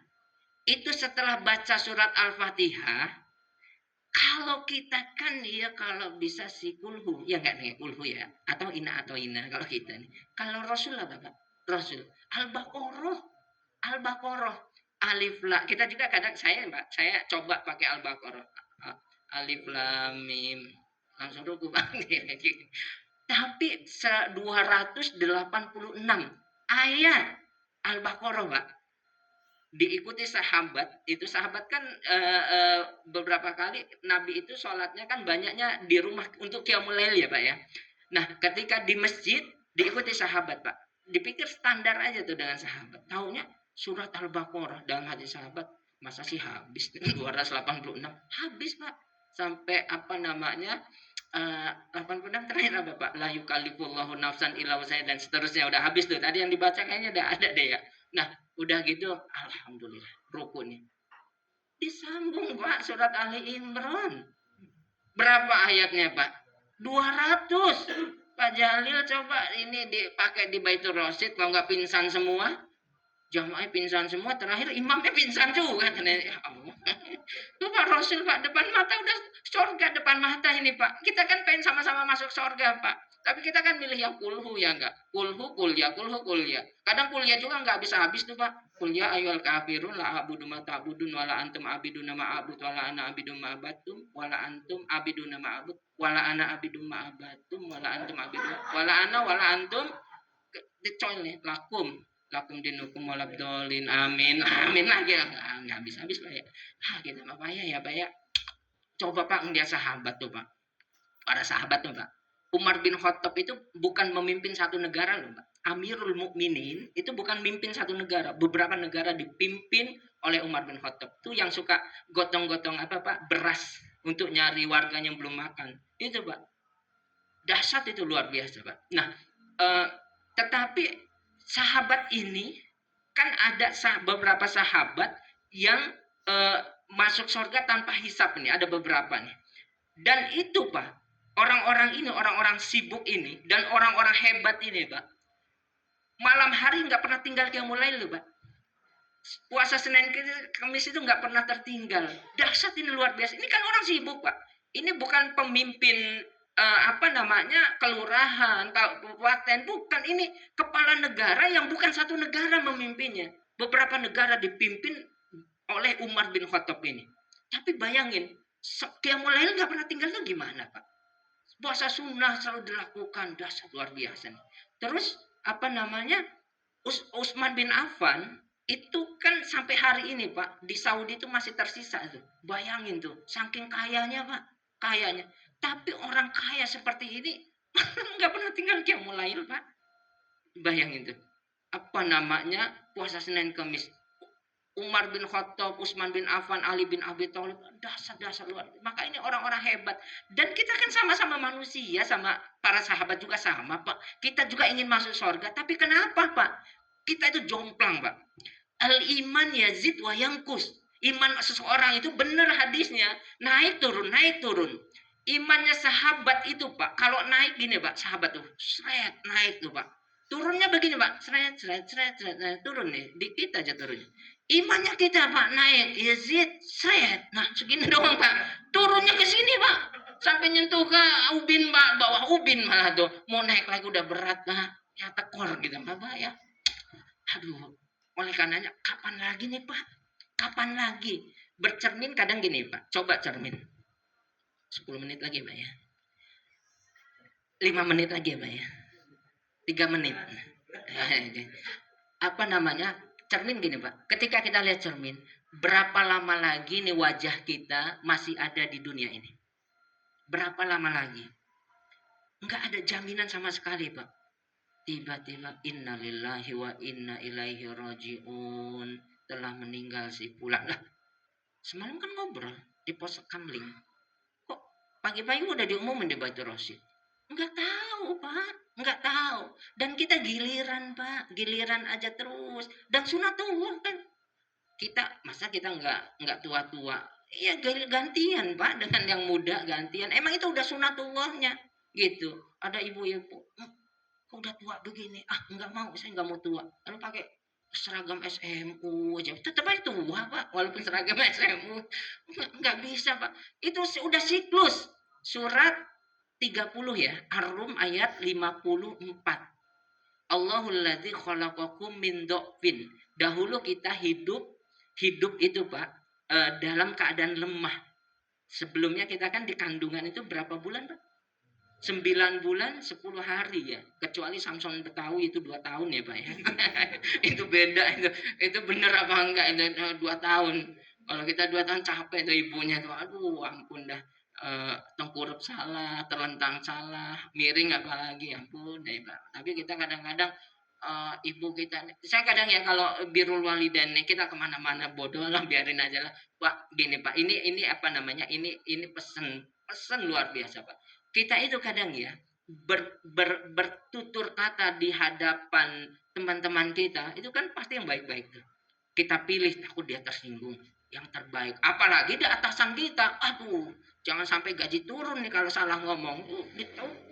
Itu setelah baca surat Al-Fatihah. Kalau kita kan ya kalau bisa si kulhu, ya enggak nih kulhu ya, atau ina kalau kita nih. Kalau Rasul apa, Pak? Rasul Al-Baqarah. Al-Baqarah. Alif lam. Kita juga kadang saya, Pak, saya coba pakai Al-Baqarah. Alif lam mim langsung ruku tapi 286 ayat Al-Baqarah Pak diikuti sahabat. Itu sahabat kan beberapa kali Nabi itu sholatnya kan banyaknya di rumah untuk Qiyamul Lail ya Pak ya. Nah ketika di masjid diikuti sahabat Pak, dipikir standar aja tuh dengan sahabat, taunya surat Al-Baqarah. Dalam hati sahabat, masa sih habis 286? Habis Pak, sampai apa namanya 86 terakhir apa Pak, la yukallifullahu nafsan illa wus'aha, dan seterusnya. Udah habis tuh tadi yang dibaca, kayaknya udah ada deh ya. Nah udah gitu alhamdulillah rukunnya disambung Pak, surat Ali Imran. Berapa ayatnya Pak? 200. Pak Jalil coba ini dipakai di Baitur Rasyid, kalau nggak pingsan semua, jamaah pingsan semua, terakhir imamnya pingsan juga. Ya Allah. Tuh Pak Rasul Pak, depan mata udah surga depan mata ini Pak. Kita kan pengen sama-sama masuk surga Pak. Tapi kita kan milih yang kulhu ya enggak? Kulhu kulya. Kadang kulya juga enggak bisa habis tuh Pak. Kulya ayyuhal kafirun la a'budu ma ta'budun wala antum abiduna ma a'bud wala ana abidum ma abattum wala antum abiduna ma a'bud wala ana abidum ma abattum wala antum abidun wala ana wala antum dicoil nih lakum dinukum walabdolin, amin lagi, nggak habis Pak ya. Kita mah payah ya Pak ya. Coba Pak ngeliat sahabat tuh Pak, para sahabat tuh Pak. Umar bin Khattab itu bukan memimpin satu negara loh Pak. Amirul Mukminin itu bukan mimpin satu negara, beberapa negara dipimpin oleh Umar bin Khattab. Tuh yang suka gotong-gotong apa Pak, beras untuk nyari warganya yang belum makan. Itu Pak, dahsyat itu, luar biasa Pak. Nah tetapi sahabat ini kan ada beberapa sahabat yang masuk surga tanpa hisab nih, ada beberapa nih. Dan itu Pak, orang-orang ini, orang-orang sibuk ini dan orang-orang hebat ini Pak, malam hari nggak pernah tinggal Qiyamul Lail loh Pak. Puasa Senin Kamis itu nggak pernah tertinggal. Dahsyat ini, luar biasa. Ini kan orang sibuk Pak. Ini bukan pemimpin kelurahan, kabupaten, bukan. Ini kepala negara yang bukan satu negara memimpinnya. Beberapa negara dipimpin oleh Umar bin Khattab ini. Tapi bayangin, Qiyamul Lail nggak pernah tinggalnya gimana Pak? Puasa sunnah selalu dilakukan, dasar luar biasa. Terus apa namanya? Utsman bin Affan itu kan sampai hari ini Pak di Saudi itu masih tersisa tuh. Bayangin tuh, saking kayanya Pak, kayanya. Tapi orang kaya seperti ini nggak pernah tinggal qiyamul lail Pak. Bayangin tuh. Apa namanya? Puasa Senin Kamis. Umar bin Khattab, Utsman bin Affan, Ali bin Abi Thalib, dasar-dasar luar. Maka ini orang-orang hebat. Dan kita kan sama-sama manusia, sama para sahabat juga sama, Pak. Kita juga ingin masuk surga, tapi kenapa, Pak? Kita itu jomplang, Pak. Al-iman yazid wa yangkus. Iman seseorang itu benar hadisnya, naik turun, naik turun. Imannya sahabat itu, Pak, kalau naik gini, Pak, sahabat tuh, seret, naik tuh, Pak. Turunnya begini, Pak, seret, seret, seret, seret, turun nih, dikit aja turunnya. Imannya kita Pak naik, Yazid, seret. Nah segini doang Pak. Turunnya ke sini Pak. Sampai nyentuh ke ubin Pak, bawah ubin malah tuh. Mau naik lagi udah berat Pak. Ya tekor gitu Pak ya. Aduh, oleh karenanya kapan lagi nih Pak? Kapan lagi? Bercermin kadang gini Pak. Coba cermin. 10 menit lagi Pak ya. 5 menit lagi Pak ya. 3 menit. Apa namanya? Cermin gini Pak, ketika kita lihat cermin, berapa lama lagi nih wajah kita masih ada di dunia ini? Berapa lama lagi? Enggak ada jaminan sama sekali Pak. Tiba-tiba innalillahi wa inna ilaihi rajiun, telah meninggal si fulan. Lah, semalam kan ngobrol di pos kamling. Kok pagi-pagi udah diumumin di Baitur Rasyid? Enggak tahu Pak. Enggak tahu. Dan kita giliran Pak, giliran aja terus. Dan sunatullah kan. Masa kita enggak tua-tua. Iya gantian Pak dengan yang muda gantian. Emang itu udah sunatullahnya gitu. Ada ibu-ibu, kok udah tua begini? Ah enggak mau, saya enggak mau tua. Lalu pakai seragam SMU aja. Tetap aja tua Pak, walaupun seragam SMU. Enggak bisa Pak. Itu udah siklus. Surat 30 ya, Ar-Rum ayat 54. Allahul ladzi khalaqakum min dhafin. Dahulu kita hidup itu Pak dalam keadaan lemah. Sebelumnya kita kan di kandungan itu berapa bulan Pak? 9 bulan 10 hari ya. Kecuali Samson Betawi itu 2 tahun ya Pak ya. Itu beda itu bener apa enggak itu 2 tahun. Kalau kita 2 tahun capek tuh ibunya tuh. Aduh ampun dah. Tengkurup salah, terlentang salah, miring apalagi, ampun deh Pak. Tapi kita kadang-kadang ibu kita, saya kadang ya kalau birrul walidain kita kemana-mana bodoh lah biarin aja lah Pak. Gini Pak, ini apa namanya, ini pesan luar biasa Pak. Kita itu kadang ya bertutur kata di hadapan teman-teman kita itu kan pasti yang baik-baik tuh. Kita pilih, takut dia tersinggung, yang terbaik. Apalagi di atasan kita, aduh, jangan sampai gaji turun nih kalau salah ngomong.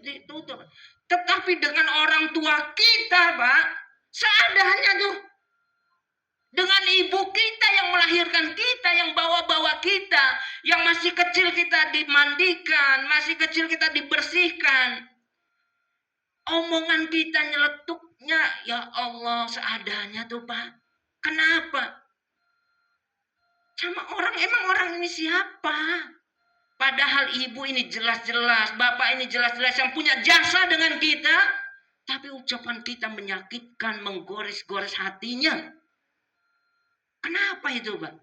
Ditutur. Tetapi dengan orang tua kita, Pak, seadanya tuh. Dengan ibu kita yang melahirkan kita, yang bawa-bawa kita, yang masih kecil kita dimandikan, masih kecil kita dibersihkan. Omongan kita nyeletuknya, ya Allah, seadanya tuh, Pak. Kenapa? Sama emang orang ini siapa? Padahal ibu ini jelas-jelas, bapak ini jelas-jelas yang punya jasa dengan kita. Tapi ucapan kita menyakitkan, menggores-gores hatinya. Kenapa itu, Pak?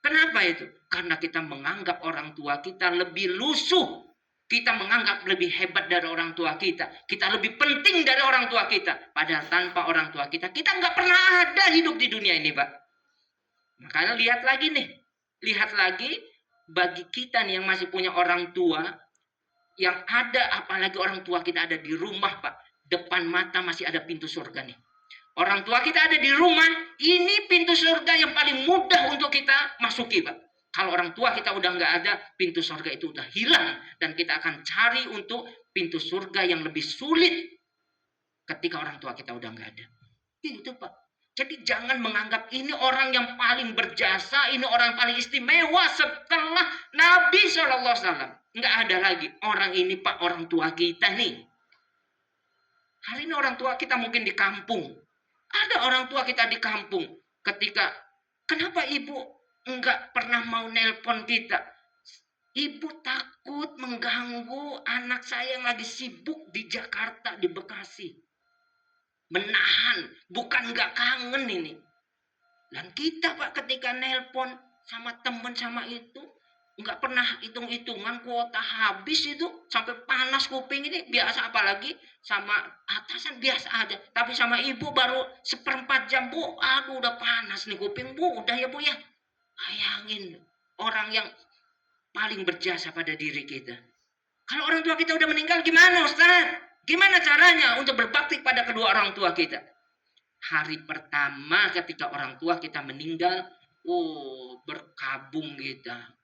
Kenapa itu? Karena kita menganggap orang tua kita lebih lusuh. Kita menganggap lebih hebat dari orang tua kita. Kita lebih penting dari orang tua kita. Padahal tanpa orang tua kita nggak pernah ada hidup di dunia ini, Pak. Makanya lihat lagi nih. Lihat lagi bagi kita nih yang masih punya orang tua. Yang ada, apalagi orang tua kita ada di rumah, Pak. Depan mata masih ada pintu surga nih. Orang tua kita ada di rumah. Ini pintu surga yang paling mudah untuk kita masuki, Pak. Kalau orang tua kita udah nggak ada, pintu surga itu udah hilang. Dan kita akan cari untuk pintu surga yang lebih sulit ketika orang tua kita udah nggak ada. Itu Pak. Jadi jangan menganggap ini orang yang paling berjasa, ini orang yang paling istimewa setelah Nabi SAW. Nggak ada lagi. Orang ini Pak, orang tua kita nih. Hari ini orang tua kita mungkin di kampung. Ada orang tua kita di kampung. Ketika, kenapa ibu enggak pernah mau nelpon kita? Ibu takut mengganggu anak saya yang lagi sibuk di Jakarta, di Bekasi. Menahan, bukan nggak kangen ini. Dan kita Pak ketika nelpon sama temen sama itu, nggak pernah hitung-hitungan kuota habis itu, sampai panas kuping ini biasa, apalagi sama atasan biasa aja, tapi sama ibu baru 1/4 jam Bu, aduh udah panas nih kuping Bu, udah ya Bu ya. Bayangin orang yang paling berjasa pada diri kita. Kalau orang tua kita udah meninggal gimana Ustaz? Gimana caranya untuk berbakti pada kedua orang tua kita? Hari pertama ketika orang tua kita meninggal, berkabung kita.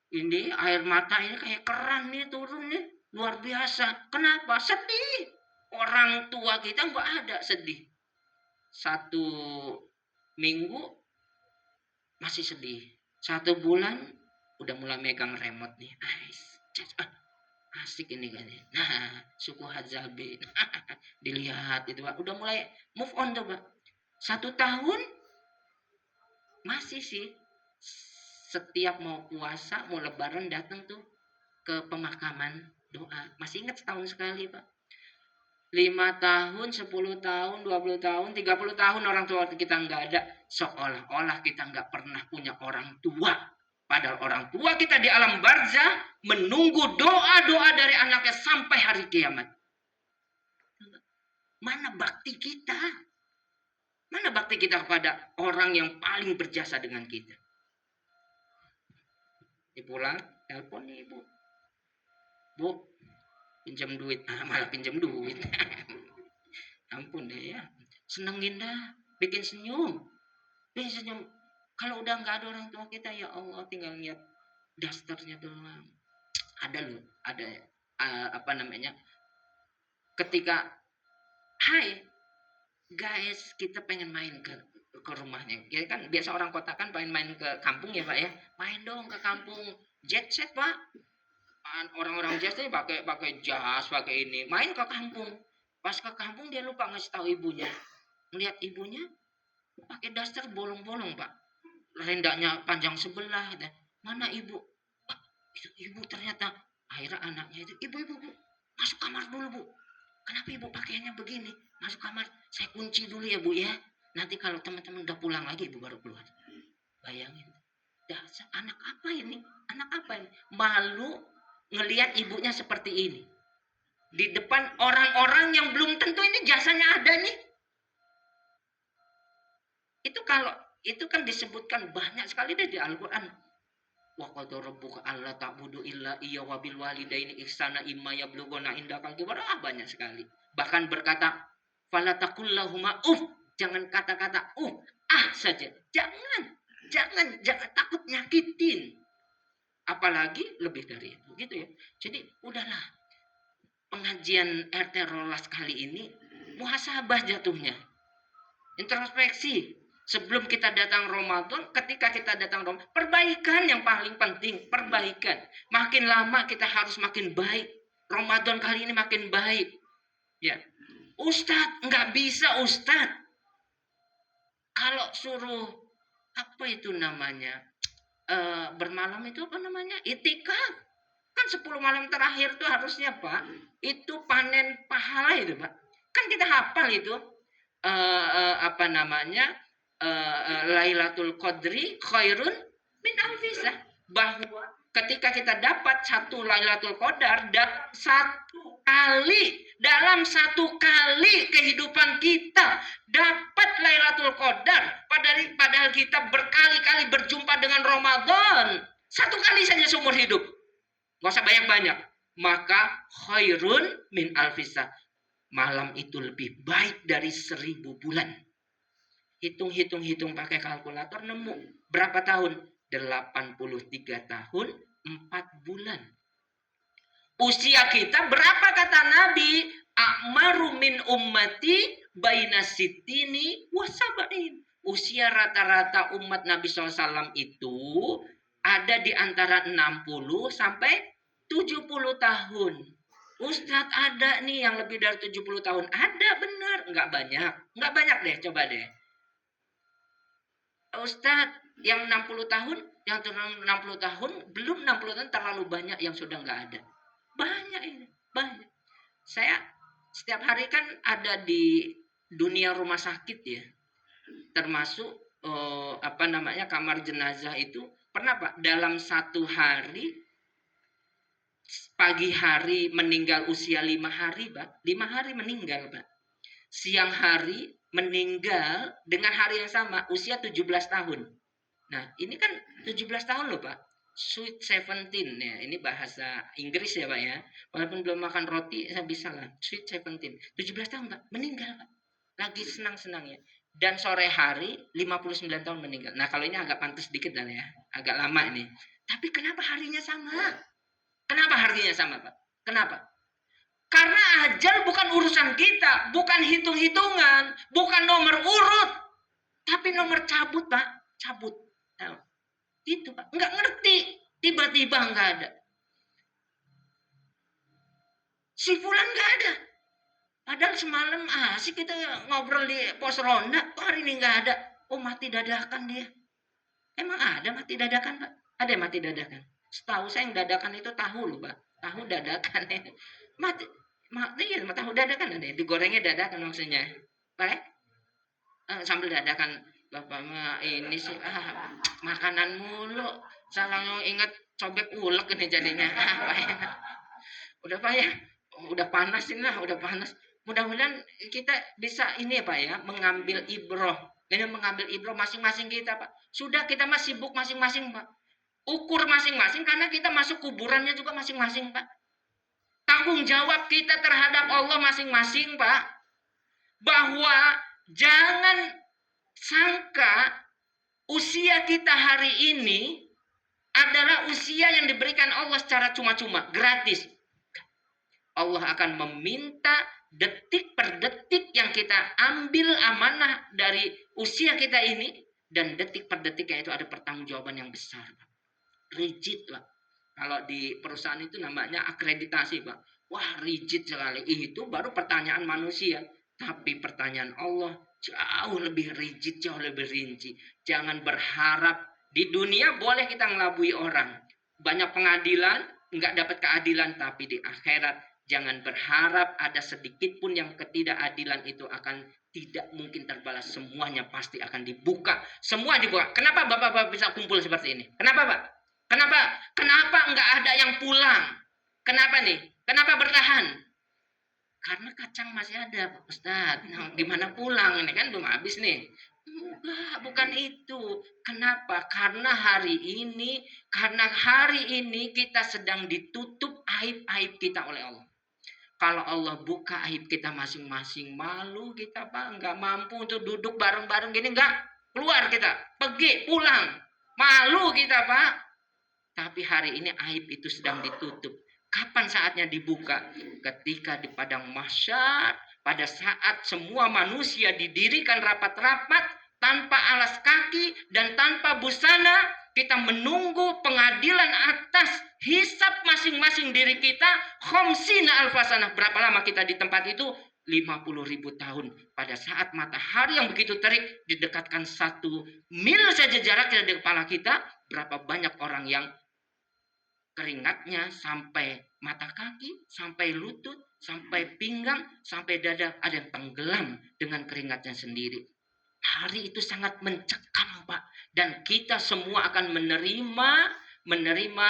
Ini air mata ini kayak keran nih turun nih, luar biasa. Kenapa? Sedih. Orang tua kita nggak ada sedih. 1 minggu masih sedih. 1 bulan udah mulai megang remote nih. Asik ini kan. Nah, suku Hadzabi. Dilihat itu Pak. Udah mulai move on tuh Pak. 1 tahun masih sih. Setiap mau puasa, mau lebaran datang tuh ke pemakaman doa. Masih ingat setahun sekali Pak. 5 tahun, 10 tahun, 20 tahun, 30 tahun orang tua kita nggak ada. Seolah-olah kita nggak pernah punya orang tua. Padahal orang tua kita di alam barzah menunggu doa-doa dari anaknya sampai hari kiamat. Mana bakti kita? Mana bakti kita kepada orang yang paling berjasa dengan kita? Pulang, telepon nih ibu. Bu, pinjam duit. Malah pinjam duit. Ampun deh ya. Senengin dah. Bikin senyum. Bikin senyum. Kalau udah nggak ada orang tua kita, ya Allah, tinggal lihat dasternya doang. Ada loh. Ada ketika, hai guys, kita pengen main ke rumahnya. Ya kan biasa orang kota kan pengen main ke kampung ya Pak ya. Main dong ke kampung. Jet set Pak. Orang-orang jet ini pakai jas, pakai ini. Main ke kampung. Pas ke kampung dia lupa ngasih tahu ibunya. Melihat ibunya pakai daster bolong-bolong Pak. Rendaknya panjang sebelah. Mana ibu? Itu ibu ternyata. Akhirnya anaknya itu, ibu, masuk kamar dulu Bu. Kenapa ibu pakaiannya begini? Masuk kamar, saya kunci dulu ya Bu ya. Nanti kalau teman-teman udah pulang lagi ibu baru keluar. Bayangin. Dasar anak apa ini? Anak apa ini? Malu ngelihat ibunya seperti ini. Di depan orang-orang yang belum tentu ini jasanya ada nih. Itu kan disebutkan banyak sekali deh di Al-Qur'an. Wa qad rabbuka alla ta'budu illa iyya wa bil walidaini ihsana imma yablughuna indakal kibar, banyak sekali. Bahkan berkata fala taqul lahumā jangan kata-kata saja. Jangan takut nyakitin. Apalagi lebih dari itu gitu ya. Jadi udahlah. Pengajian RT Rolas kali ini muhasabah jatuhnya. Introspeksi. Sebelum kita datang Ramadan, ketika kita datang Ramadan, perbaikan yang paling penting, perbaikan. Makin lama kita harus makin baik. Ramadan kali ini makin baik. Ya, Ustadz, nggak bisa Ustadz. Kalau suruh, apa itu namanya, bermalam itu apa namanya, itikaf. Kan 10 malam terakhir itu harusnya Pak, itu panen pahala itu Pak. Kan kita hafal itu, Lailatul Qadri khairun min alfisah, bahwa ketika kita dapat 1 Lailatul Qadar dalam satu kali kehidupan kita dapat Lailatul Qadar, padahal kita berkali-kali berjumpa dengan Ramadan, 1 kali saja seumur hidup, gak usah banyak-banyak, maka khairun min alfisah, malam itu lebih baik dari 1000 bulan. Hitung pakai kalkulator nemu berapa tahun? 83 tahun 4 bulan. Usia kita berapa kata Nabi? A'maru min ummati baina sittini wa sab'in. Usia rata-rata umat Nabi SAW itu ada di antara 60 sampai 70 tahun. Ustadz, ada nih yang lebih dari 70 tahun. Ada benar, enggak banyak deh, coba deh. Ustadz, yang 60 tahun, yang turun 60 tahun, belum 60 tahun terlalu banyak yang sudah nggak ada. Banyak ini, banyak. Saya setiap hari kan ada di dunia rumah sakit ya, termasuk kamar jenazah itu. Pernah Pak, dalam satu hari, pagi hari meninggal usia 5 hari Pak, 5 hari meninggal Pak. Siang hari meninggal dengan hari yang sama, usia 17 tahun. Nah, ini kan 17 tahun loh, Pak. Sweet 17 ya. Ini bahasa Inggris ya, Pak ya. Walaupun belum makan roti, saya bisa lah. Sweet 17. 17 tahun, Pak. Meninggal, Pak. Lagi senang-senangnya. Dan sore hari 59 tahun meninggal. Nah, kalau ini agak pantas sedikit lah ya. Agak lama ini. Tapi kenapa harinya sama? Kenapa harinya sama, Pak? Kenapa? Karena ajal bukan urusan kita, bukan hitung-hitungan, bukan nomor urut, tapi nomor cabut, Pak. Cabut. Nah, itu, Pak. Nggak ngerti. Tiba-tiba nggak ada. Si Fulan nggak ada. Padahal semalam asik kita ngobrol di pos ronda. Oh, hari ini nggak ada. Oh, mati dadakan dia. Emang ada mati dadakan, Pak? Ada mati dadakan. Setahu saya yang dadakan itu tahu loh, Pak. Tahu dadakan. Mati ya, tahu dadakan ada. Digorengnya dadakan maksudnya. Pak, sambil dadakan. Bapak mah ini sih makanan mulu. Salah ingat cobek ulek ini jadinya. Pak ya. Udah Pak ya. Udah panas ini lah, udah panas. Mudah-mudahan kita bisa ini ya Pak ya, mengambil ibroh. Dan mengambil ibroh masing-masing kita Pak. Sudah kita mah sibuk masing-masing Pak. Ukur masing-masing karena kita masuk kuburannya juga masing-masing Pak. Tanggung jawab kita terhadap Allah masing-masing Pak. Bahwa jangan sangka usia kita hari ini adalah usia yang diberikan Allah secara cuma-cuma, gratis. Allah akan meminta detik per detik yang kita ambil amanah dari usia kita ini, dan detik per detiknya itu ada pertanggungjawaban yang besar, Pak. Rigid, Pak. Kalau di perusahaan itu namanya akreditasi, Pak. Wah, rigid sekali. Itu baru pertanyaan manusia. Tapi pertanyaan Allah jauh lebih rigid, jauh lebih rinci. Jangan berharap di dunia boleh kita ngelabui orang. Banyak pengadilan, nggak dapat keadilan. Tapi di akhirat, jangan berharap ada sedikit pun yang ketidakadilan itu akan tidak mungkin terbalas. Semuanya pasti akan dibuka. Semua dibuka. Kenapa Bapak-Bapak bisa kumpul seperti ini? Kenapa, Pak? Kenapa nggak ada yang pulang? Kenapa nih? Kenapa bertahan? Karena kacang masih ada, Pak Ustadz. Nah, gimana pulang? Ini kan belum habis nih. Enggak, bukan itu. Kenapa? Karena hari ini kita sedang ditutup aib-aib kita oleh Allah. Kalau Allah buka aib kita masing-masing, malu kita Pak. Nggak mampu untuk duduk bareng-bareng gini, nggak. Keluar kita, pergi, pulang. Malu kita Pak. Tapi hari ini aib itu sedang ditutup. Kapan saatnya dibuka? Ketika di padang mahsyar, pada saat semua manusia didirikan rapat-rapat tanpa alas kaki dan tanpa busana, kita menunggu pengadilan atas hisab masing-masing diri kita. Khamsina alfasanah. Berapa lama kita di tempat itu? 50.000 tahun. Pada saat matahari yang begitu terik didekatkan 1 mil saja jaraknya dari kepala kita, berapa banyak orang yang keringatnya sampai mata kaki, sampai lutut, sampai pinggang, sampai dada, ada yang tenggelam dengan keringatnya sendiri. Hari itu sangat mencekam, Pak. Dan kita semua akan menerima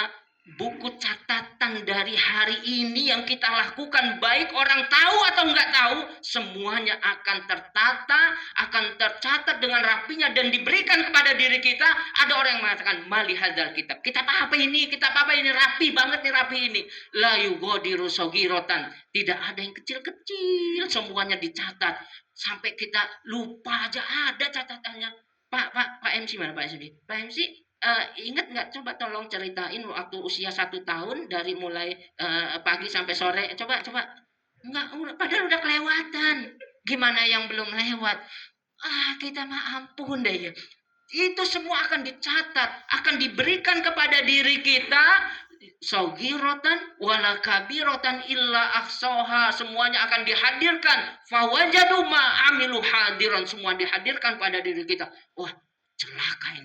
buku catatan dari hari ini yang kita lakukan, baik orang tahu atau nggak tahu, semuanya akan tertata, akan tercatat dengan rapinya dan diberikan kepada diri kita. Ada orang yang mengatakan, mali hadzal kitab. Kitab apa ini? Kitab apa ini? Rapi banget nih, rapi ini. La yughadiru saghiratan. Tidak ada yang kecil-kecil, semuanya dicatat. Sampai kita lupa aja ada catatannya. Pak MC mana Pak MC? Pak MC ingat nggak? Coba tolong ceritain waktu usia 1 tahun dari mulai pagi sampai sore. Coba. Enggak, padahal udah kelewatan. Gimana yang belum lewat? Kita mah ampun deh ya. Itu semua akan dicatat, akan diberikan kepada diri kita. Saghiratan wala kabiratan illa ahsaha. Semuanya akan dihadirkan. Fawajadu ma amilu hadiran. Semua dihadirkan pada diri kita. Wah, celaka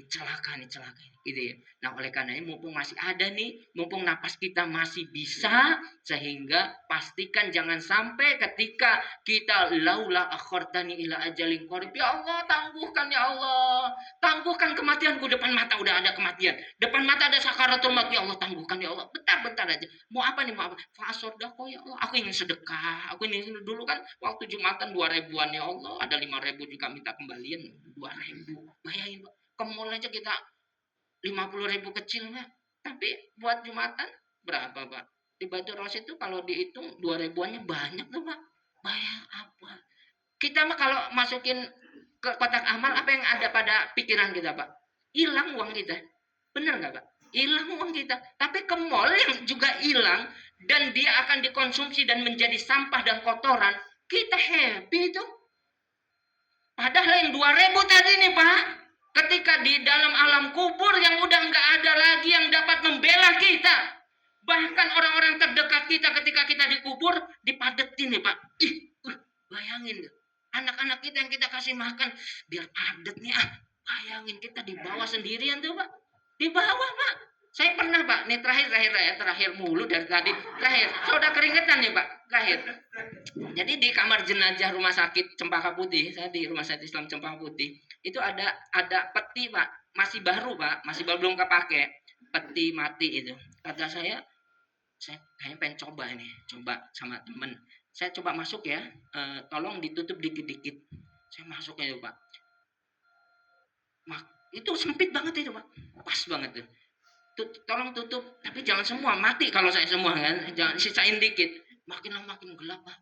gitu ya. Nah oleh karena ini mumpung masih ada nih, mumpung napas kita masih bisa, sehingga pastikan jangan sampai ketika kita laula akhortani ila ajalin qarib, ya Allah tangguhkan ya Allah, tangguhkan kematianku, depan mata udah ada kematian, depan mata ada sakaratul maut, ya Allah tangguhkan ya Allah, bentar aja, mau apa nih, mau apa, fasodako ya Allah, aku ingin sedekah, aku ingin, dulu kan waktu Jumatan 2.000-an ya Allah, ada 5.000 juga minta kembalian 2.000, bayangin ke mall aja kita 50.000 kecil Pak. Tapi buat Jumatan berapa Pak? Di Batu Ros itu kalau dihitung 2.000-annya banyak tuh Pak. Bayang apa? Kita mah kalau masukin ke kotak amal, apa yang ada pada pikiran kita Pak? Hilang uang kita. Bener nggak Pak? Hilang uang kita. Tapi ke mall yang juga hilang dan dia akan dikonsumsi dan menjadi sampah dan kotoran, kita happy itu. Padahal yang 2.000 tadi nih Pak, ketika di dalam alam kubur yang udah nggak ada lagi yang dapat membela kita, bahkan orang-orang terdekat kita ketika kita dikubur dipadetin nih Pak. Bayangin anak-anak kita yang kita kasih makan biar padet nih, bayangin kita dibawa sendirian tuh Pak, dibawa Pak. Saya pernah Pak, nih terakhir mulu dari tadi, terakhir, saya udah keringetan nih Pak, terakhir. Jadi di kamar jenazah rumah sakit Cempaka Putih, saya di rumah sakit Islam Cempaka Putih, itu ada peti Pak, masih baru Pak, masih belum kepake, peti mati itu. Kata saya kayaknya pengen coba ini, coba sama temen. Saya coba masuk ya, tolong ditutup dikit-dikit. Saya masuk aja Pak. Itu sempit banget itu Pak, pas banget tuh. Tolong tutup, tapi jangan semua, mati kalau saya semua kan, jangan sisain dikit. Makin lama makin gelap Pak,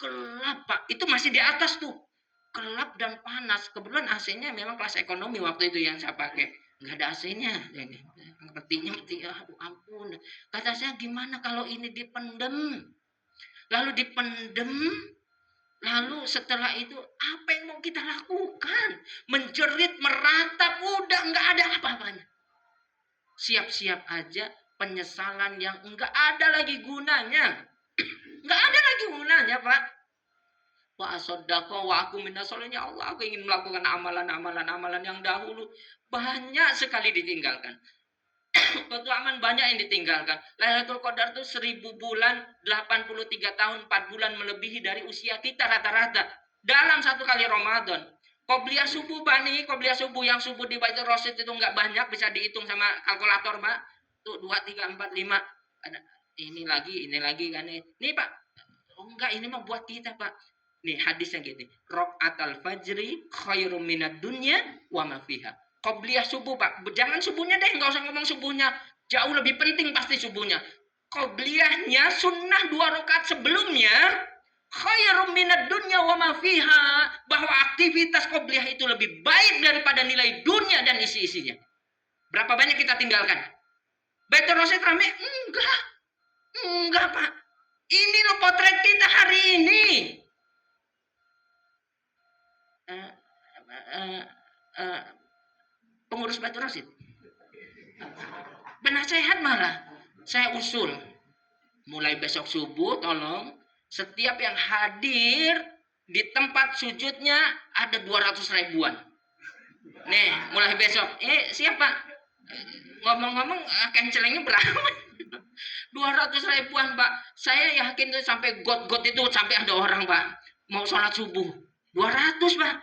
gelap Pak, itu masih di atas tuh, gelap dan panas. Kebetulan AC-nya memang kelas ekonomi waktu itu yang saya pakai, nggak ada AC-nya, petinya mati, ampun. Kata saya gimana kalau ini dipendem, lalu setelah itu apa yang mau kita lakukan? Menjerit, meratap, udah nggak ada apa-apanya. Siap-siap aja penyesalan yang enggak ada lagi gunanya. Enggak ada lagi gunanya, Pak. Wa asaddaqa wa aku minasolihin, ya Allah, aku ingin melakukan amalan yang dahulu banyak sekali ditinggalkan. Keutamaan banyak yang ditinggalkan. Lailatul Qadar itu 1000 bulan, 83 tahun, 4 bulan melebihi dari usia kita rata-rata. Dalam satu kali Ramadan. Qobliyah subuh Bani, qobliyah subuh yang subuh di Baitul Rasid itu enggak banyak, bisa dihitung sama kalkulator Pak. Tuh 2, 3, 4, 5. Ini lagi kan. Nih Pak. Oh enggak, ini mah buat kita Pak. Nih hadisnya gini. Raqatul fajri khairum minad dunya wa ma fiha. Qobliyah subuh Pak. Jangan subuhnya deh, enggak usah ngomong subuhnya. Jauh lebih penting pasti subuhnya. Qobliyahnya sunnah 2 rakaat sebelumnya. Khairum minad dunya wa ma fiha, bahwa aktivitas qobliyah itu lebih baik daripada nilai dunia dan isi-isinya. Berapa banyak kita tinggalkan? Baitul Rasid rame? Enggak Pak. Ini loh potret kita hari ini. Pengurus Baitul Rasid. Penasehat malah saya usul mulai besok subuh tolong setiap yang hadir di tempat sujudnya ada 200 ribuan. Nih, mulai besok. Siapa? Ngomong-ngomong, cancelingnya berapa? 200 ribuan, Pak. Saya yakin tuh sampai got-got itu sampai ada orang, Pak. Mau sholat subuh. 200, Pak.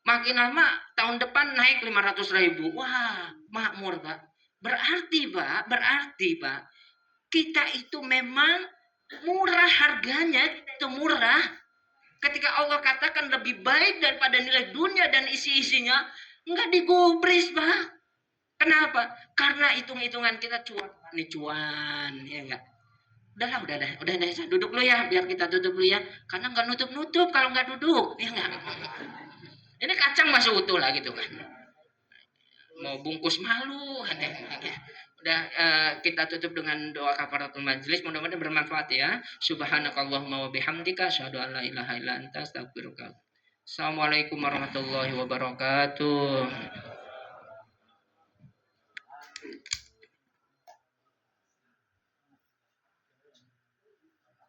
Makin lama, tahun depan naik 500 ribu. Wah, makmur, Pak. Berarti, Pak, kita itu memang murah harganya, itu murah. Ketika Allah katakan lebih baik daripada nilai dunia dan isi-isinya, enggak digubris Pak. Kenapa? Karena hitung-hitungan kita cuan, ya enggak. Udah saya duduk dulu ya, biar kita tutup dulu ya. Karena enggak nutup kalau enggak duduk, ya enggak. Ini kacang masih utuh lah gitu kan. Mau bungkus malu, udah kita tutup dengan doa kafaratul majlis, mudah-mudahan bermanfaat ya. Subhanakallahumma wa bihamdika asyhadu an la ilaha illa anta astaghfiruka. Assalamualaikum warahmatullahi wabarakatuh.